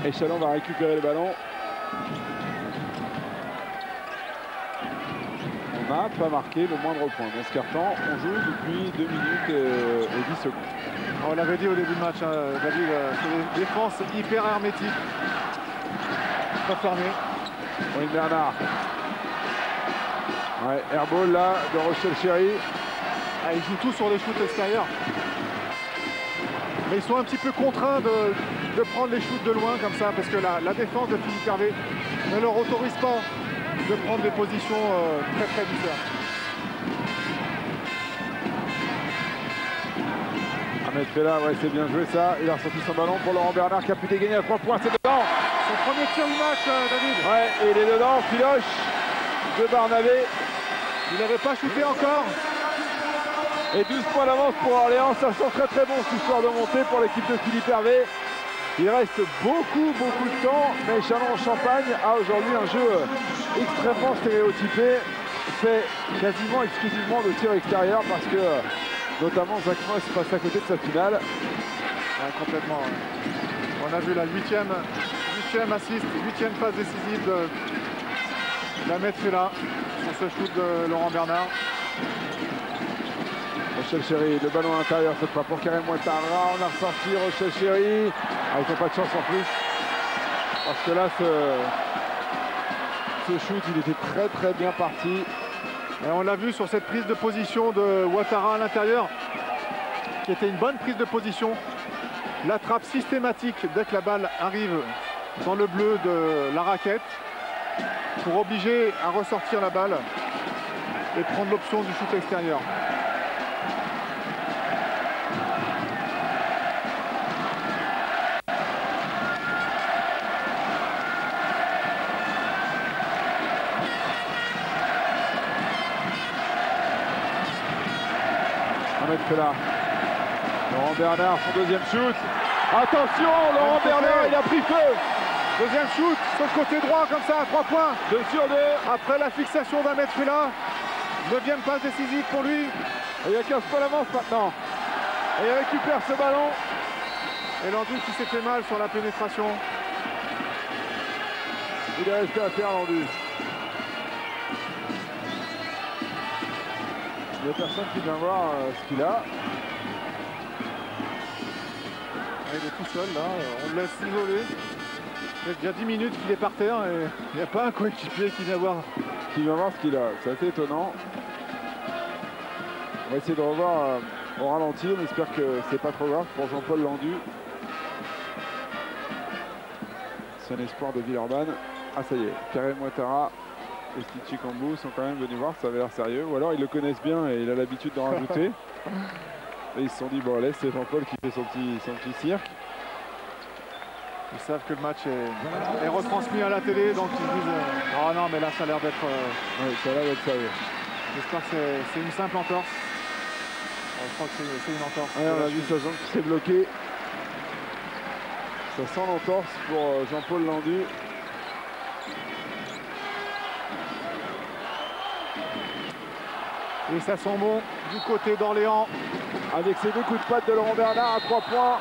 Et Chalon va récupérer le ballon. On n'a pas marqué le moindre point. Dans ce quart-temps, on joue depuis 2 minutes et 10 secondes. On l'avait dit au début du match, hein, David, c'est des défenses hyper hermétiques. Pas fermé. Oui, Bernard. Ouais, airball là de Rochelle Chéry. Ah, ils jouent tous sur les shoots extérieurs. Mais ils sont un petit peu contraints de prendre les shoots de loin comme ça, parce que la défense de Philippe Hervé ne leur autorise pas de prendre des positions très très différentes. Ahmed Fella, ouais, c'est bien joué ça. Il a ressorti son ballon pour Laurent Bernard qui a pu dégainer à 3 points. C'est dedans. Son premier tir du match, David. Ouais, et il est dedans. Filoche de Barnavé. Il n'avait pas shooté encore. Et 12 points d'avance pour Orléans. Ça sent très très bon cette histoire de montée pour l'équipe de Philippe Hervé. Il reste beaucoup de temps, mais Châlons-en-Champagne a aujourd'hui un jeu extrêmement stéréotypé, fait quasiment exclusivement de tirs extérieurs parce que notamment Zach Moss passe à côté de sa finale. Ouais, complètement. Ouais. On a vu la 8e assist, 8e passe décisive de Ahmed Fella sur ce shoot de Laurent Bernard. Rochelle Chéry, le ballon à l'intérieur cette fois pour Karim Ouattara. On a ressorti Rochelle Chéry. Ah, ils n'ont pas de chance en plus. Parce que là, ce shoot, il était très bien parti. Et on l'a vu sur cette prise de position de Ouattara à l'intérieur, qui était une bonne prise de position. La trappe systématique dès que la balle arrive dans le bleu de la raquette, pour obliger à ressortir la balle et prendre l'option du shoot extérieur. Là. Laurent Bernard, son deuxième shoot. Attention, Laurent Bernard, il a pris feu. Deuxième shoot, sur le côté droit, comme ça, à 3 points. 2 sur 2. Après la fixation d'Ahmed Fella. 9e passe décisive pour lui. Et il y a 15 points d'avance maintenant. Et il récupère ce ballon. Et Landu qui s'est fait mal sur la pénétration. Il est resté à faire, Landu. Il n'y a personne qui vient voir ce qu'il a. Il est tout seul là, on le laisse isoler. Il y a déjà 10 minutes qu'il est par terre et il n'y a pas un coéquipier qui vient voir. Qui vient voir ce qu'il a. C'est assez étonnant. On va essayer de revoir au ralenti. On espère que c'est pas trop grave pour Jean-Paul Landu. C'est un espoir de Villeurbanne. Ah ça y est, Karim Ouattara et Stitchy Kambou sont quand même venus voir, ça avait l'air sérieux. Ou alors ils le connaissent bien et il a l'habitude d'en rajouter. Et ils se sont dit, bon allez, c'est Jean-Paul qui fait son petit cirque. Ils savent que le match est retransmis à la télé, donc ils se disent oh non mais là ça a l'air d'être ouais, ça a l'air d'être sérieux. J'espère que c'est une simple entorse. Je crois que c'est une entorse. Ouais, on a vu sa jambe qui s'est bloquée. Ça sent l'entorse pour Jean-Paul Landu. Et ça sent bon du côté d'Orléans. Avec ses 2 coups de patte de Laurent Bernard à 3 points.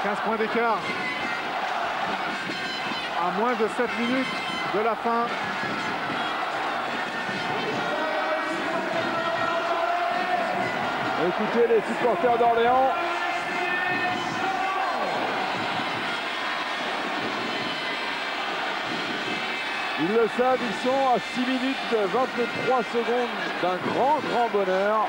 15 points d'écart. À moins de 7 minutes de la fin. Écoutez les supporters d'Orléans. Ils le savent, ils sont à 6 minutes 23 secondes d'un grand bonheur.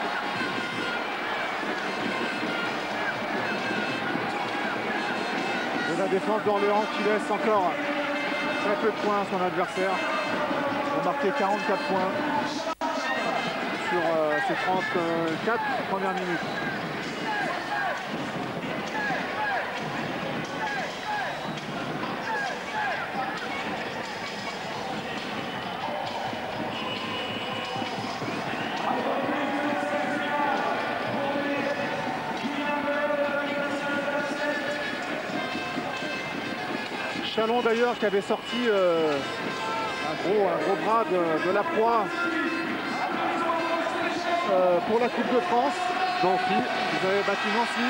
Et la défense d'Orléans qui laisse encore très peu de points à son adversaire. Il a marqué 44 points sur ses 34 premières minutes. Chalon d'ailleurs qui avait sorti un gros bras de la proie pour la Coupe de France. Nancy, ils avaient battu Nancy.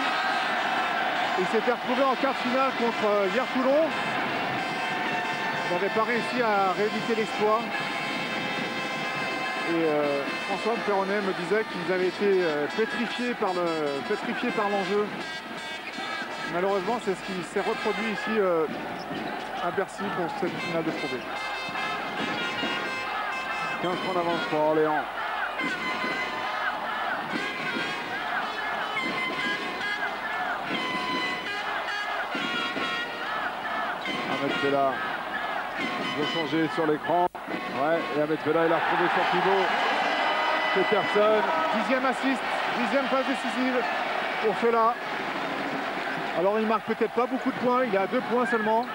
Il s'était retrouvé en quart de finale contre Vierre-Toulon. Ils n'avaient pas réussi à rééditer l'exploit. Et François Perronnet me disait qu'ils avaient été pétrifiés par l'enjeu. Malheureusement, c'est ce qui s'est reproduit ici à Bercy pour cette finale de Pro B. 15 points d'avance pour Orléans. Ahmed Fella, il faut changer sur l'écran. Ouais, et Ahmed Fella, il a retrouvé son pivot. Peterson. 10e assist, 10e passe décisive pour Fella. Alors il marque peut-être pas beaucoup de points, il est à 2 points seulement.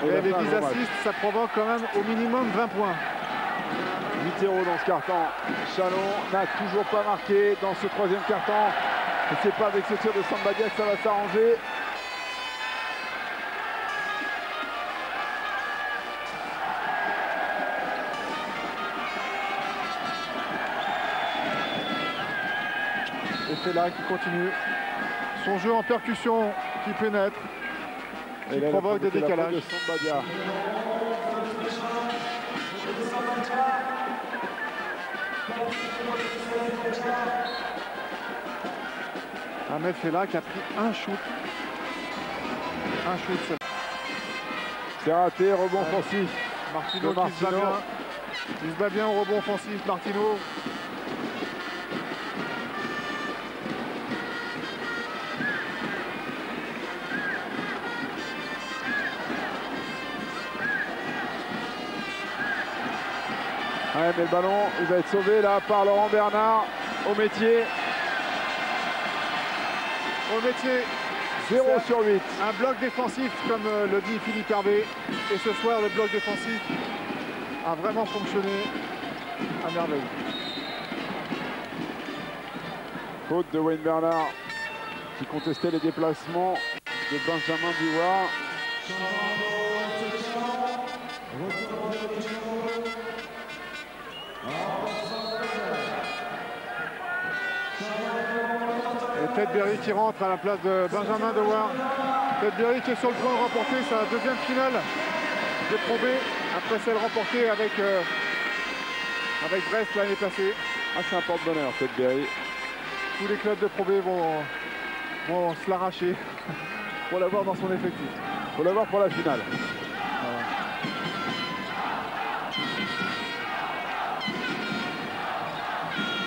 Et les 10 assists, ça provoque quand même au minimum 20 points. 8-0 dans ce carton. Chalon n'a toujours pas marqué dans ce troisième carton. Et c'est pas avec ce tir de Sambadia que ça va s'arranger. Et c'est là qui continue. Son jeu en percussion qui pénètre, qui provoque des décalages. De Sambadia. Ahmed Fella qui a pris un shoot. Un shoot seulement. C'est raté, rebond offensif. Martino qui se bat bien. Il se bat bien au rebond offensif, Martino. Ouais, mais le ballon, il va être sauvé là par Laurent Bernard au métier. Au métier. 0 sur 8. Un bloc défensif, comme le dit Philippe Hervé. Et ce soir, le bloc défensif a vraiment fonctionné à merveille. Faute de Wayne Bernard qui contestait les déplacements de Benjamin Biouard. Et Tedberry qui rentre à la place de Benjamin Dewar. Tedberry qui est sur le point de remporter sa deuxième finale de Pro B après celle remportée avec Brest l'année passée. Ah, c'est un porte-bonheur, Tedberry. Tous les clubs de Pro B vont se l'arracher pour l'avoir dans son effectif. Faut l'avoir pour la finale. Voilà.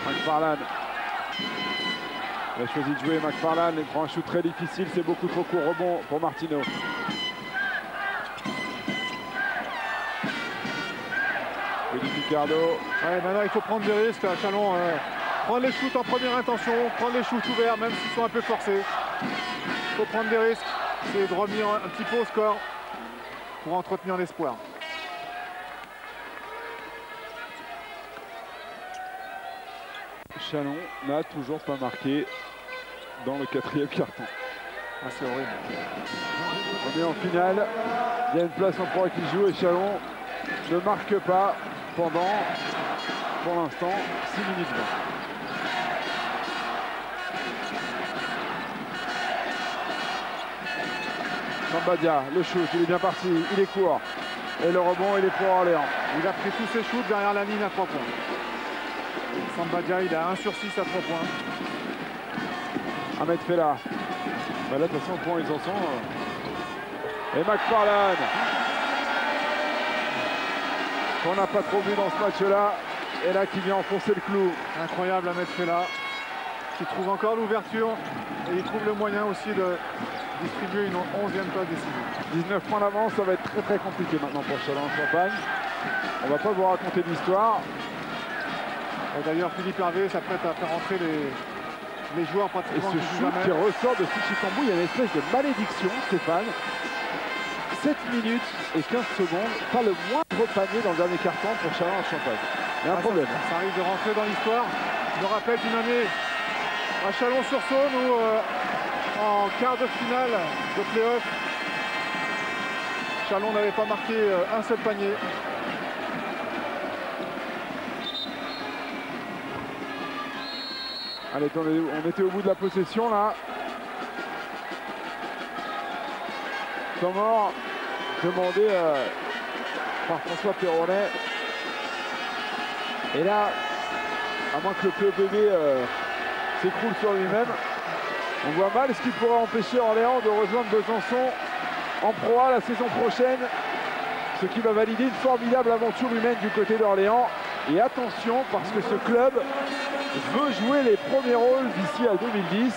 McFarlane. Il a choisi de jouer McFarlane. Il prend un shoot très difficile. C'est beaucoup trop court. Rebond pour Martino. Willy Picardo. Ouais, maintenant il faut prendre des risques à Chalon. Prendre les shoots en première intention, prendre les shoots ouverts, même s'ils sont un peu forcés. Il faut prendre des risques. C'est de revenir un petit peu au score pour entretenir l'espoir. Chalon n'a toujours pas marqué dans le quatrième carton. Ah, c'est horrible. On est en finale. Il y a une place en proie qui joue et Chalon ne marque pas pendant, pour l'instant, 6 minutes 20. Sambadia, le shoot, il est bien parti, il est court. Et le rebond, il est pour Orléans. Il a pris tous ses shoots derrière la ligne à 3 points. Sambadia, il a 1 sur 6 à 3 points. Ahmed Fella. Bah là, de toute façon, au point, ils en sont. Et McFarlane. Qu'on n'a pas trop vu dans ce match-là. Et là, qui vient enfoncer le clou. Incroyable Ahmed Fella, qui trouve encore l'ouverture. Et il trouve le moyen aussi de distribuer une 11e passe décisive. 19 points d'avance, ça va être très compliqué maintenant pour Chalon-en-Champagne. On va pas vous raconter d'histoire. D'ailleurs, Philippe Hervé s'apprête à faire entrer les joueurs Et pratiquement ce shoot qui ressort de Suchikambu, il y a une espèce de malédiction, Stéphane. 7 minutes et 15 secondes, pas le moindre panier dans le dernier carton pour Chalon-en-Champagne. Il y a un problème. Ça arrive de rentrer dans l'histoire. Je me rappelle d'une année à Chalon-sur-Saône où en quart de finale de play-off, Chalon n'avait pas marqué un seul panier. Allez, on était au bout de la possession là. Temps mort demandé par François Perronnet. Et là, à moins que le POPB s'écroule sur lui-même, on voit mal ce qui pourrait empêcher Orléans de rejoindre Besançon en Pro A la saison prochaine. Ce qui va valider une formidable aventure humaine du côté d'Orléans. Et attention, parce que ce club veut jouer les premiers rôles d'ici à 2010.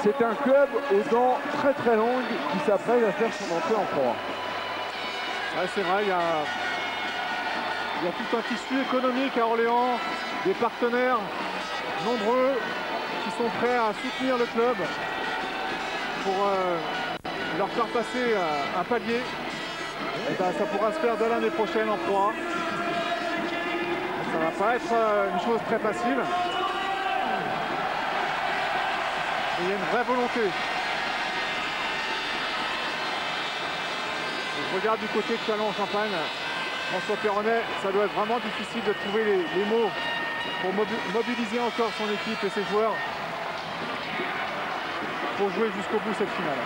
C'est un club aux dents très très longues qui s'apprête à faire son entrée en Pro A. Ouais, c'est vrai, il y a tout un tissu économique à Orléans, des partenaires nombreux qui sont prêts à soutenir le club pour leur faire passer un palier. Et ben, ça pourra se faire dès l'année prochaine en Pro A. Ça va pas être une chose très facile. Il y a une vraie volonté. Je regarde du côté de Châlons-en-Champagne. François Perronnet, ça doit être vraiment difficile de trouver les mots pour mobiliser encore son équipe et ses joueurs pour jouer jusqu'au bout cette finale.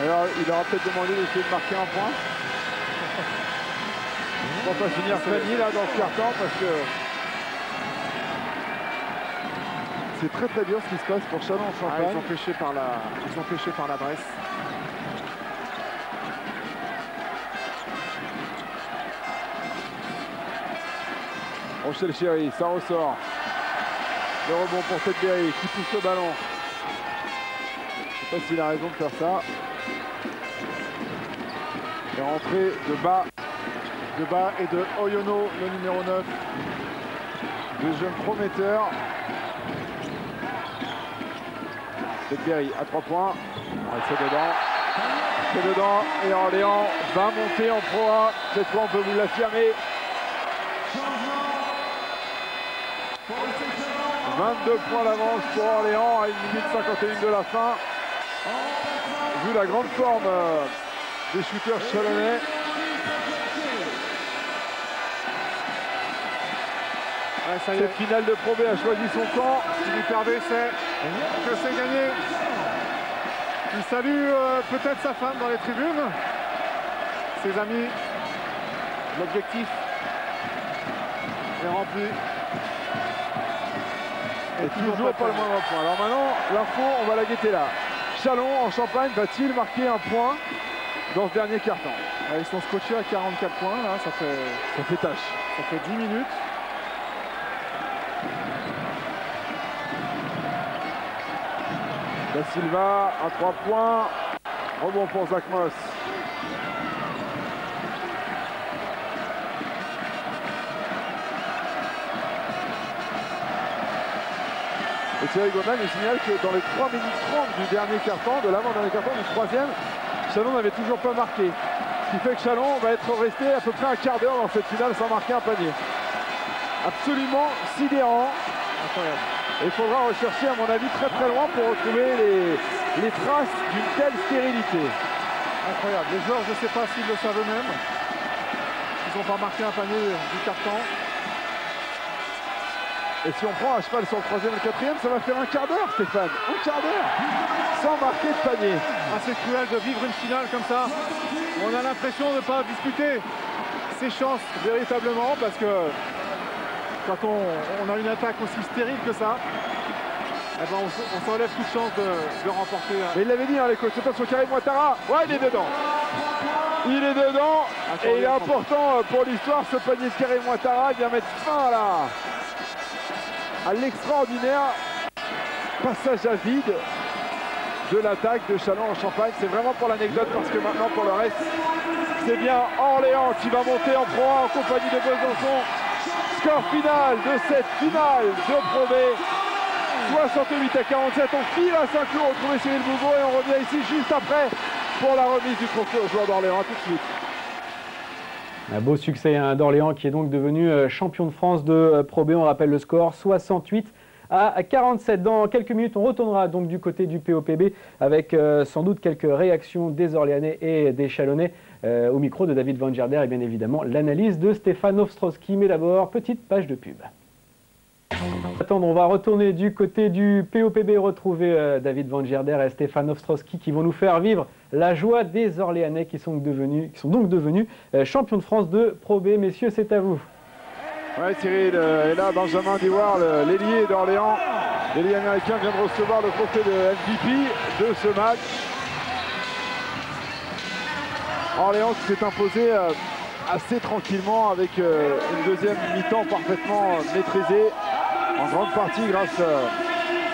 Alors, il aura peut-être demandé d'essayer de marquer un point. On va pas finir panier là dans ce carton parce que c'est très très dur ce qui se passe pour Châlons-en-Champagne. Ils ont pêché par la Bresse. Rochelle Chéry, ça ressort. Le rebond pour Tedberry qui pousse le ballon. Je ne sais pas s'il a raison de faire ça. Et rentrée de bas et de Oyono, le numéro 9. Deux jeunes prometteurs. Tedberry à 3 points. C'est dedans. C'est dedans. Et Orléans va monter en Pro A. Cette fois, on peut vous l'affirmer. 22 points d'avance pour Orléans à 1 minute 51 de la fin. Vu la grande forme des shooters chalonnais. Ouais, ça y est. Cette finale de Pro B a choisi son camp. Philippe Hervé sait que c'est gagné. Il salue peut-être sa femme dans les tribunes. Ses amis. L'objectif est rempli. Et toujours pas le moindre point. Alors maintenant, l'info, on va la guetter là. Châlons en Champagne va-t-il marquer un point dans ce dernier carton? Ils sont scotchés à 44 points. Là, ça fait tâche. Ça fait 10 minutes. Da Silva à 3 points. Rebond pour Zach Moss. Et Thierry Goldman nous signale que dans les 3 minutes 30 du dernier carton, de l'avant-dernier carton, du troisième, Châlons n'avait toujours pas marqué. Ce qui fait que Châlons va être resté à peu près un quart d'heure dans cette finale sans marquer un panier. Absolument sidérant. Incroyable. Et il faudra rechercher, à mon avis, très très loin pour retrouver les traces d'une telle stérilité. Incroyable. Les joueurs, je ne sais pas s'ils le savent eux-mêmes. Ils n'ont pas marqué un panier du carton. Et si on prend à cheval sur le troisième et le quatrième, ça va faire un quart d'heure, Stéphane. Un quart d'heure sans marquer de panier. C'est cruel de vivre une finale comme ça. On a l'impression de ne pas disputer ses chances véritablement parce que quand on a une attaque aussi stérile que ça, eh ben on s'enlève toute chance de remporter. Mais il l'avait dit, hein, les coachs, c'est pas sur Karim Ouattara. Ouais, il est dedans. Il est dedans. Et il est important pour l'histoire, ce panier de Karim Ouattara. Il vient mettre fin à l'extraordinaire passage à vide de l'attaque de Châlons en Champagne. C'est vraiment pour l'anecdote parce que maintenant, pour le reste, c'est bien Orléans qui va monter en Pro A en compagnie de Besançon. Score final de cette finale de Pro B. 68 à 47. On file à Saint-Cloud retrouver Cyril Bouveau et on revient ici juste après pour la remise du trophée aux joueurs d'Orléans. A tout de suite. Un beau succès d'Orléans qui est donc devenu champion de France de Pro B. On rappelle le score 68 à 47. Dans quelques minutes, on retournera donc du côté du POPB avec sans doute quelques réactions des Orléanais et des Chalonnais au micro de David Van Gerder et bien évidemment l'analyse de Stéphane Ostrowski. Mais d'abord, petite page de pub. Attendre, on va retourner du côté du POPB, retrouver David Van Gerder et Stéphane Ostrowski qui vont nous faire vivre la joie des Orléanais qui sont donc devenus champions de France de Pro B. Messieurs, c'est à vous. Ouais, Cyril, et là Benjamin Dewar, l'ailier d'Orléans, l'ailier américain, vient de recevoir le trophée de MVP de ce match. Orléans qui s'est imposé assez tranquillement avec une deuxième mi-temps parfaitement maîtrisée, en grande partie grâce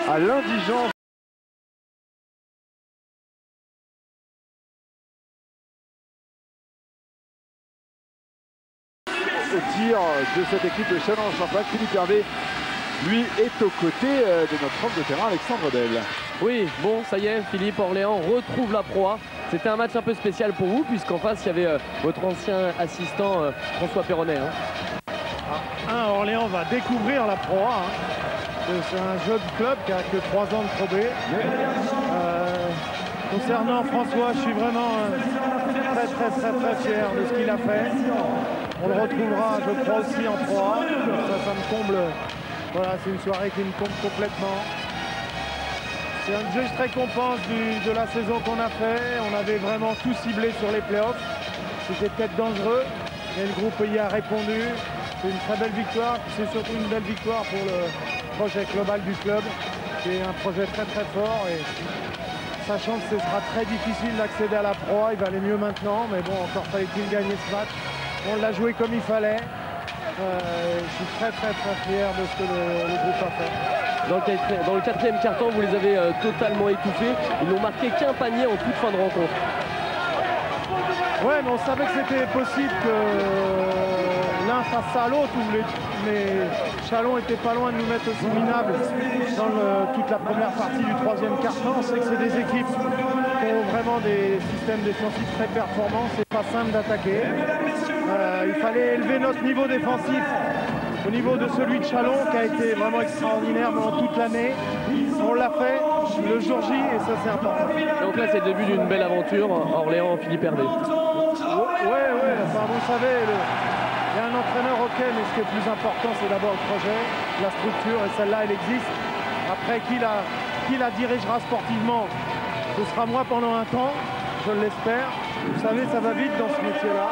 à l'indigence au tir de cette équipe de Châlons-en-Champagne. Philippe Hervé, lui, est aux côtés de notre homme de terrain, Alexandre Del. Oui, bon, ça y est, Philippe, Orléans retrouve la Pro A. C'était un match un peu spécial pour vous, puisqu'en face, il y avait votre ancien assistant François Perronnet. Orléans va découvrir la Pro A. C'est un jeune club qui a que 3 ans de Pro B. Concernant François, je suis vraiment très fier de ce qu'il a fait. On le retrouvera, je crois, aussi en Pro A. Ça me comble. Voilà, c'est une soirée qui me comble complètement. C'est une juste récompense de la saison qu'on a fait. On avait vraiment tout ciblé sur les playoffs. C'était peut-être dangereux, mais le groupe y a répondu. C'est une très belle victoire. C'est surtout une belle victoire pour le projet global du club. C'est un projet très fort. Et sachant que ce sera très difficile d'accéder à la Pro A, il va aller mieux maintenant. Mais bon, encore fallait-il gagner ce match. On l'a joué comme il fallait. Je suis très fier de ce que le groupe a fait. Dans le quatrième quart-temps, vous les avez totalement étouffés. Ils n'ont marqué qu'un panier en toute fin de rencontre. Ouais, mais on savait que c'était possible que l'un face à l'autre, mais Châlons était pas loin de nous mettre aussi minables dans toute la première partie du troisième quart-temps. On sait que c'est des équipes qui ont vraiment des systèmes défensifs très performants. C'est pas simple d'attaquer. Il fallait élever notre niveau défensif au niveau de celui de Châlons qui a été vraiment extraordinaire pendant toute l'année. On l'a fait le jour J et ça c'est important. Donc là c'est le début d'une belle aventure, Orléans, Philippe Hervé. Ouais, enfin, vous savez, il y a un entraîneur, ok, mais ce qui est plus important c'est d'abord le projet, la structure, et celle-là elle existe. Après qui la dirigera sportivement, ce sera moi pendant un temps, je l'espère. Vous savez, ça va vite dans ce métier-là.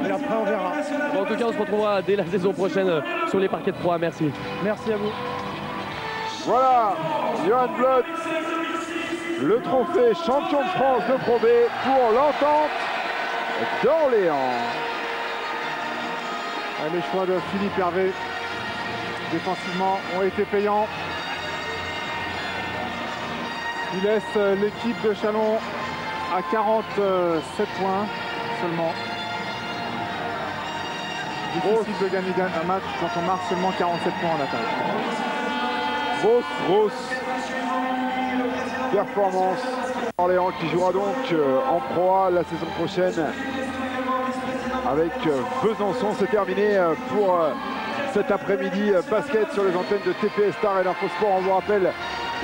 Et après, on verra. Bon, en tout cas, on se retrouvera dès la saison prochaine sur les parquets de Pro A. Merci. Merci à vous. Voilà, Johan Blot, le trophée champion de France de Pro B pour l'Entente d'Orléans. Les choix de Philippe Hervé, défensivement, ont été payants. Il laisse l'équipe de Châlons à 47 points seulement. Difficile de gagner un match quand on marque seulement 47 points en attaque. Grosse performance. Orléans qui jouera donc en Pro A la saison prochaine avec Besançon. C'est terminé pour cet après-midi basket sur les antennes de TPS Star et d'Infosport. On vous rappelle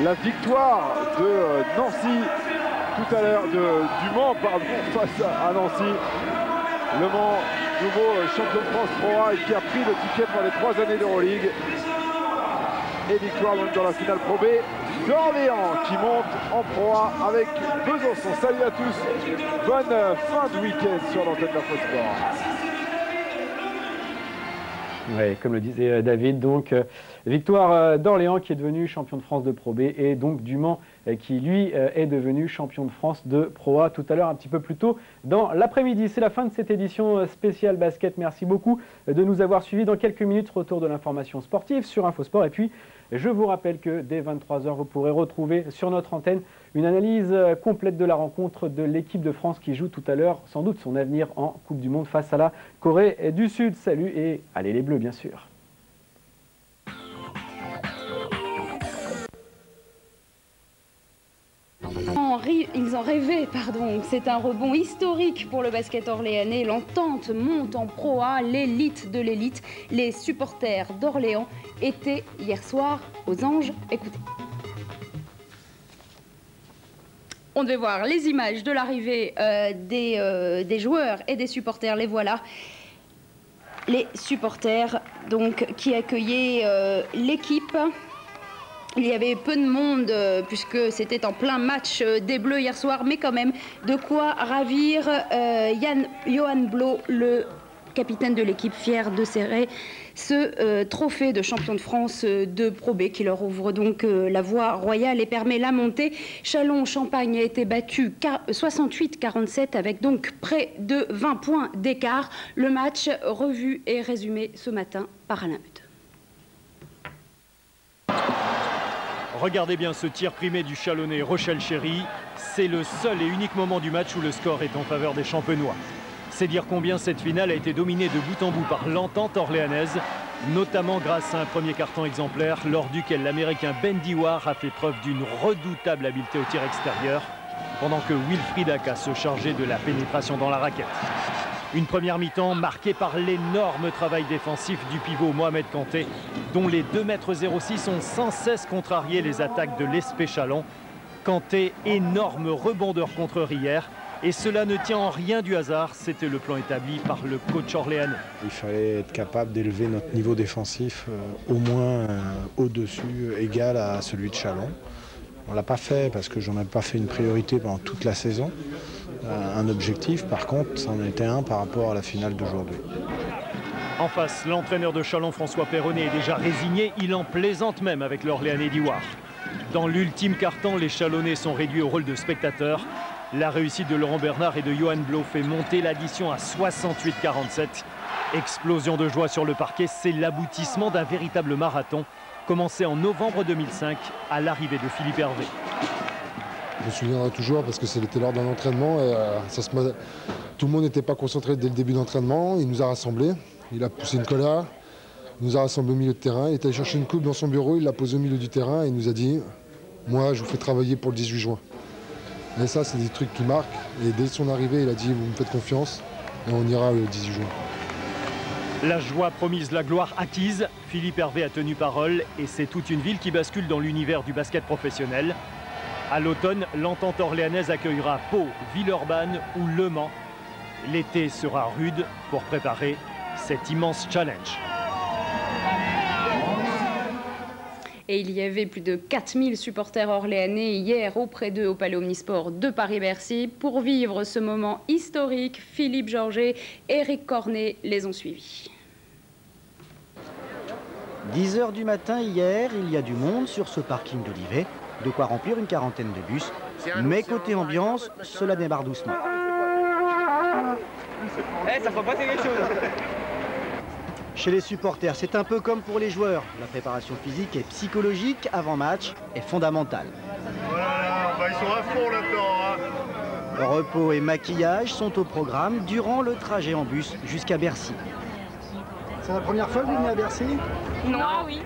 la victoire de Nancy tout à l'heure, du Mans pardon, face à Nancy. Le Mans, nouveau champion de France Pro A et qui a pris le ticket pour les 3 années d'Euroleague. Et victoire donc dans la finale Pro B d'Orléans qui monte en Pro A avec Besançon. Salut à tous, bonne fin de week-end sur l'antenne d'Infosport. Oui, comme le disait David, donc victoire d'Orléans qui est devenu champion de France de Pro B et donc du Mans qui lui est devenu champion de France de Pro A tout à l'heure un petit peu plus tôt dans l'après-midi. C'est la fin de cette édition spéciale basket. Merci beaucoup de nous avoir suivis. Dans quelques minutes, retour de l'information sportive sur Infosport et puis je vous rappelle que dès 23 h, vous pourrez retrouver sur notre antenne une analyse complète de la rencontre de l'équipe de France qui joue tout à l'heure, sans doute son avenir en Coupe du Monde face à la Corée du Sud. Salut et allez les Bleus, bien sûr. en rêvaient, pardon. C'est un rebond historique pour le basket orléanais. L'Entente monte en Pro A, l'élite de l'élite. Les supporters d'Orléans étaient hier soir aux Anges. Écoutez. On devait voir les images de l'arrivée des joueurs et des supporters. Les voilà. Les supporters donc, qui accueillaient l'équipe. Il y avait peu de monde puisque c'était en plein match des Bleus hier soir, mais quand même de quoi ravir Johan Blot, le capitaine de l'équipe, fier de serrer ce trophée de champion de France de Pro B qui leur ouvre donc la voie royale et permet la montée. Châlons-Champagne a été battu 68-47 avec donc près de 20 points d'écart. Le match revu et résumé ce matin par Alain Meute. Regardez bien ce tir primé du Chalonnais Rochelle Chéry. C'est le seul et unique moment du match où le score est en faveur des Champenois. C'est dire combien cette finale a été dominée de bout en bout par l'Entente orléanaise, notamment grâce à un premier carton exemplaire lors duquel l'Américain Ben Dewar a fait preuve d'une redoutable habileté au tir extérieur, pendant que Wilfried Aka se chargeait de la pénétration dans la raquette. Une première mi-temps marquée par l'énorme travail défensif du pivot Mohamed Kanté, dont les 2,06 m ont sans cesse contrarié les attaques de l'Espé Chalon. Kanté, énorme rebondeur contreur hier, et cela ne tient en rien du hasard, c'était le plan établi par le coach orléanais. Il fallait être capable d'élever notre niveau défensif au moins au-dessus, égal à celui de Chalon. On ne l'a pas fait parce que j'en ai pas fait une priorité pendant toute la saison. Un objectif, par contre, c'en était un par rapport à la finale d'aujourd'hui. En face, l'entraîneur de Chalon, François Perronnet, est déjà résigné. Il en plaisante même avec l'Orléanais Dewar. Dans l'ultime quart-temps, les Chalonnais sont réduits au rôle de spectateurs. La réussite de Laurent Bernard et de Johan Blot fait monter l'addition à 68-47. Explosion de joie sur le parquet, c'est l'aboutissement d'un véritable marathon, commencé en novembre 2005 à l'arrivée de Philippe Hervé. Je me souviendrai toujours parce que c'était lors d'un entraînement et tout le monde n'était pas concentré dès le début d'entraînement. Il nous a rassemblés, il a poussé une collare, il nous a rassemblés au milieu de terrain. Il est allé chercher une coupe dans son bureau, il l'a posée au milieu du terrain et il nous a dit « Moi, je vous fais travailler pour le 18 juin ». Et ça, c'est des trucs qui marquent. Et dès son arrivée, il a dit « Vous me faites confiance et on ira le 18 juin ». La joie promise, la gloire acquise. Philippe Hervé a tenu parole et c'est toute une ville qui bascule dans l'univers du basket professionnel. À l'automne, l'Entente orléanaise accueillera Pau, Villeurbanne ou Le Mans. L'été sera rude pour préparer cet immense challenge. Et il y avait plus de 4000 supporters orléanais hier auprès d'eux au Palais Omnisport de Paris-Bercy. Pour vivre ce moment historique, Philippe Georget et Eric Cornet les ont suivis. 10 h du matin hier, il y a du monde sur ce parking d'Olivet. De quoi remplir une quarantaine de bus. Mais côté ambiance, cela démarre doucement. Ça faut pas quelque chose. Chez les supporters, c'est un peu comme pour les joueurs. La préparation physique et psychologique avant match est fondamentale. Voilà, ils sont à fond là-dedans. Repos et maquillage sont au programme durant le trajet en bus jusqu'à Bercy. C'est la première fois que vous venez à Bercy? Non, oui.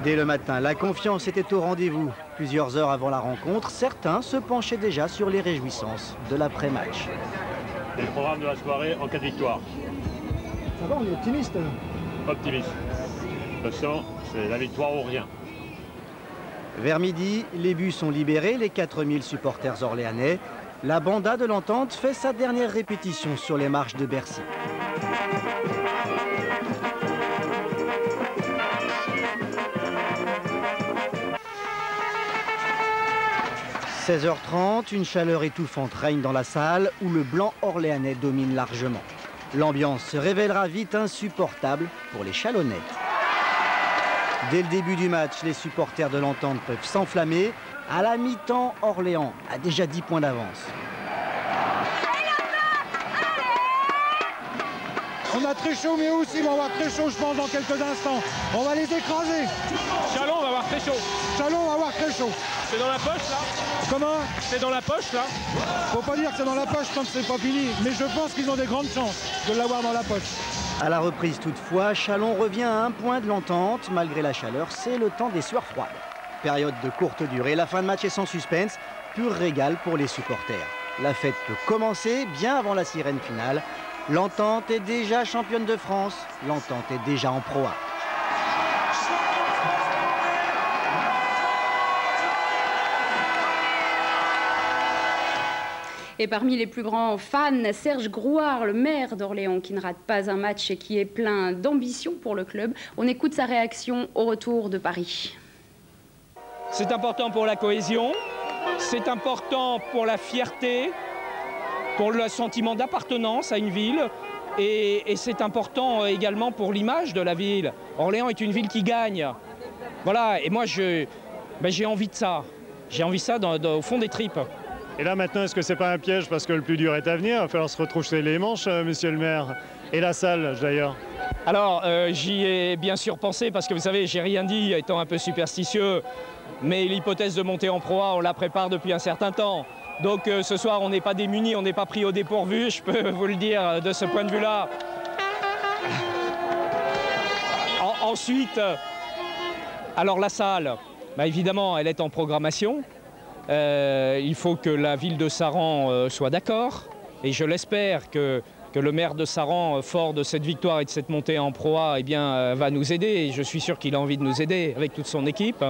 Dès le matin, la confiance était au rendez-vous. Plusieurs heures avant la rencontre, certains se penchaient déjà sur les réjouissances de l'après-match. C'est le programme de la soirée en cas de victoire. Ça va, on est optimiste. Optimiste. De toute façon, c'est la victoire ou rien. Vers midi, les bus sont libérés, les 4000 supporters orléanais. La banda de l'Entente fait sa dernière répétition sur les marches de Bercy. « 16h30, une chaleur étouffante règne dans la salle où le blanc orléanais domine largement. L'ambiance se révélera vite insupportable pour les Chalonnais. Dès le début du match, les supporters de l'Entente peuvent s'enflammer. À la mi-temps, Orléans a déjà 10 points d'avance. On a très chaud, mais aussi on va avoir très chaud, je pense, dans quelques instants. On va les écraser. Chalon va avoir très chaud. Chalon va avoir très chaud. C'est dans la poche, là? Comment? C'est dans la poche, là? Faut pas dire que c'est dans la poche tant que c'est pas fini, mais je pense qu'ils ont des grandes chances de l'avoir dans la poche. À la reprise toutefois, Chalon revient à 1 point de l'Entente. Malgré la chaleur, c'est le temps des sueurs froides. Période de courte durée, la fin de match est sans suspense, pur régal pour les supporters. La fête peut commencer bien avant la sirène finale. L'Entente est déjà championne de France, l'Entente est déjà en Pro A. Et parmi les plus grands fans, Serge Grouard, le maire d'Orléans, qui ne rate pas un match et qui est plein d'ambition pour le club. On écoute sa réaction au retour de Paris. C'est important pour la cohésion, c'est important pour la fierté, pour le sentiment d'appartenance à une ville et c'est important également pour l'image de la ville. Orléans est une ville qui gagne. Voilà, et moi j'ai envie de ça. J'ai envie de ça au fond des tripes. Et là maintenant, est-ce que c'est pas un piège parce que le plus dur est à venir? Il va falloir se retrousser les manches, monsieur le maire. Et la salle d'ailleurs. Alors j'y ai bien sûr pensé parce que vous savez, j'ai rien dit étant un peu superstitieux. Mais l'hypothèse de monter en Pro A, on la prépare depuis un certain temps. Donc ce soir, on n'est pas démunis, on n'est pas pris au dépourvu, je peux vous le dire de ce point de vue-là. Ensuite, alors la salle, évidemment, elle est en programmation. Il faut que la ville de Saran soit d'accord. Et je l'espère que le maire de Saran, fort de cette victoire et de cette montée en Pro A, eh bien, va nous aider. Et je suis sûr qu'il a envie de nous aider avec toute son équipe.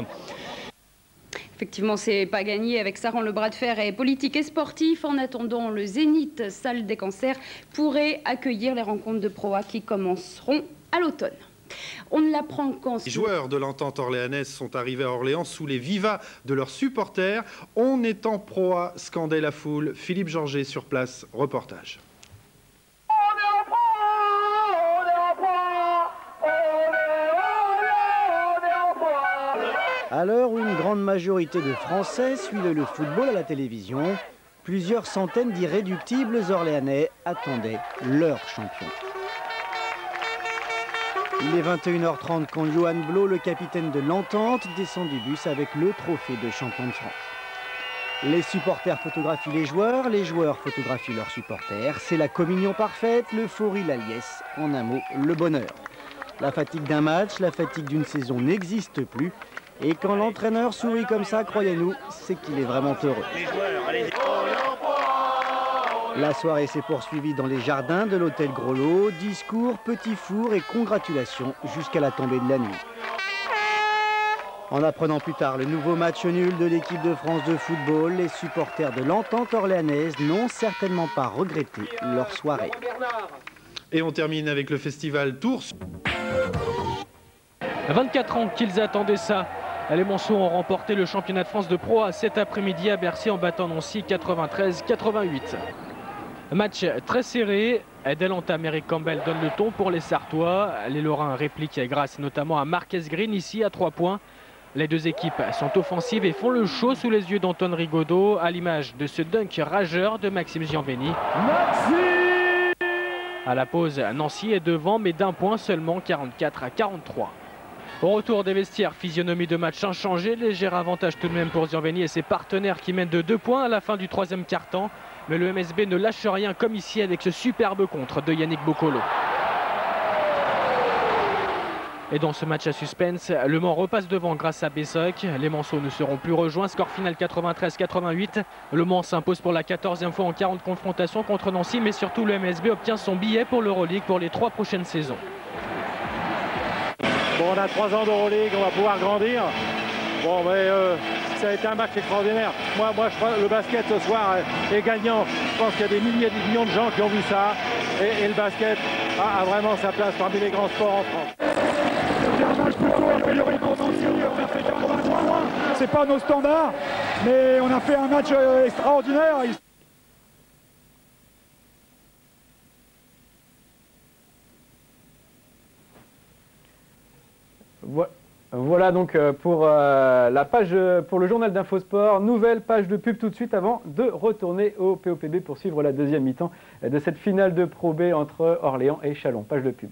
Effectivement, c'est pas gagné avec Saran. Le bras de fer est politique et sportif. En attendant, le Zénith, salle des cancers, pourrait accueillir les rencontres de Pro A qui commenceront à l'automne. On ne l'apprend qu'en... Les joueurs de l'Entente orléanaise sont arrivés à Orléans sous les vivas de leurs supporters. On est en Pro A, scandait la foule. Philippe Georget sur place, reportage. À l'heure où une grande majorité de Français suivent le football à la télévision, plusieurs centaines d'irréductibles Orléanais attendaient leur champion. Il est 21h30 quand Johan Blot, le capitaine de l'Entente, descend du bus avec le trophée de champion de France. Les supporters photographient les joueurs photographient leurs supporters. C'est la communion parfaite, l'euphorie, la liesse, en un mot, le bonheur. La fatigue d'un match, la fatigue d'une saison n'existe plus. Et quand l'entraîneur sourit comme ça, croyez-nous, c'est qu'il est vraiment heureux. La soirée s'est poursuivie dans les jardins de l'hôtel Groslo. Discours, petits fours et congratulations jusqu'à la tombée de la nuit. En apprenant plus tard le nouveau match nul de l'équipe de France de football, les supporters de l'Entente orléanaise n'ont certainement pas regretté leur soirée. Et on termine avec le festival Tours. 24 ans qu'ils attendaient ça. Les Monceaux ont remporté le championnat de France de Pro A cet après-midi à Bercy en battant Nancy 93-88. Match très serré. Dès l'entame, Eric Campbell donne le ton pour les Sartois. Les Lorrains répliquent grâce notamment à Marquez Green ici à 3 points. Les deux équipes sont offensives et font le show sous les yeux d'Antoine Rigaudot à l'image de ce dunk rageur de Maxime Gianveni. À la pause, Nancy est devant mais d'un point seulement, 44-43. Au retour des vestiaires, physionomie de match inchangée, léger avantage tout de même pour Gianveni et ses partenaires qui mènent de 2 points à la fin du 3e quart-temps. Mais le MSB ne lâche rien comme ici avec ce superbe contre de Yannick Bocolo. Et dans ce match à suspense, Le Mans repasse devant grâce à Bessoc. Les Manceaux ne seront plus rejoints. Score final 93-88. Le Mans s'impose pour la 14e fois en 40 confrontations contre Nancy. Mais surtout, le MSB obtient son billet pour l'Euroleague pour les 3 prochaines saisons. Bon, on a 3 ans d'Euroleague, on va pouvoir grandir. Bon, mais ça a été un match extraordinaire. Moi, je crois que le basket ce soir est gagnant. Je pense qu'il y a des milliers, des millions de gens qui ont vu ça. Et le basket a vraiment sa place parmi les grands sports en France. C'est un match plutôt amélioré pour Nancy. On a fait 80 points. C'est pas nos standards, mais on a fait un match extraordinaire. Voilà donc pour la page pour le journal d'Infosport. Nouvelle page de pub tout de suite avant de retourner au POPB pour suivre la deuxième mi-temps de cette finale de Pro B entre Orléans et Châlons. Page de pub.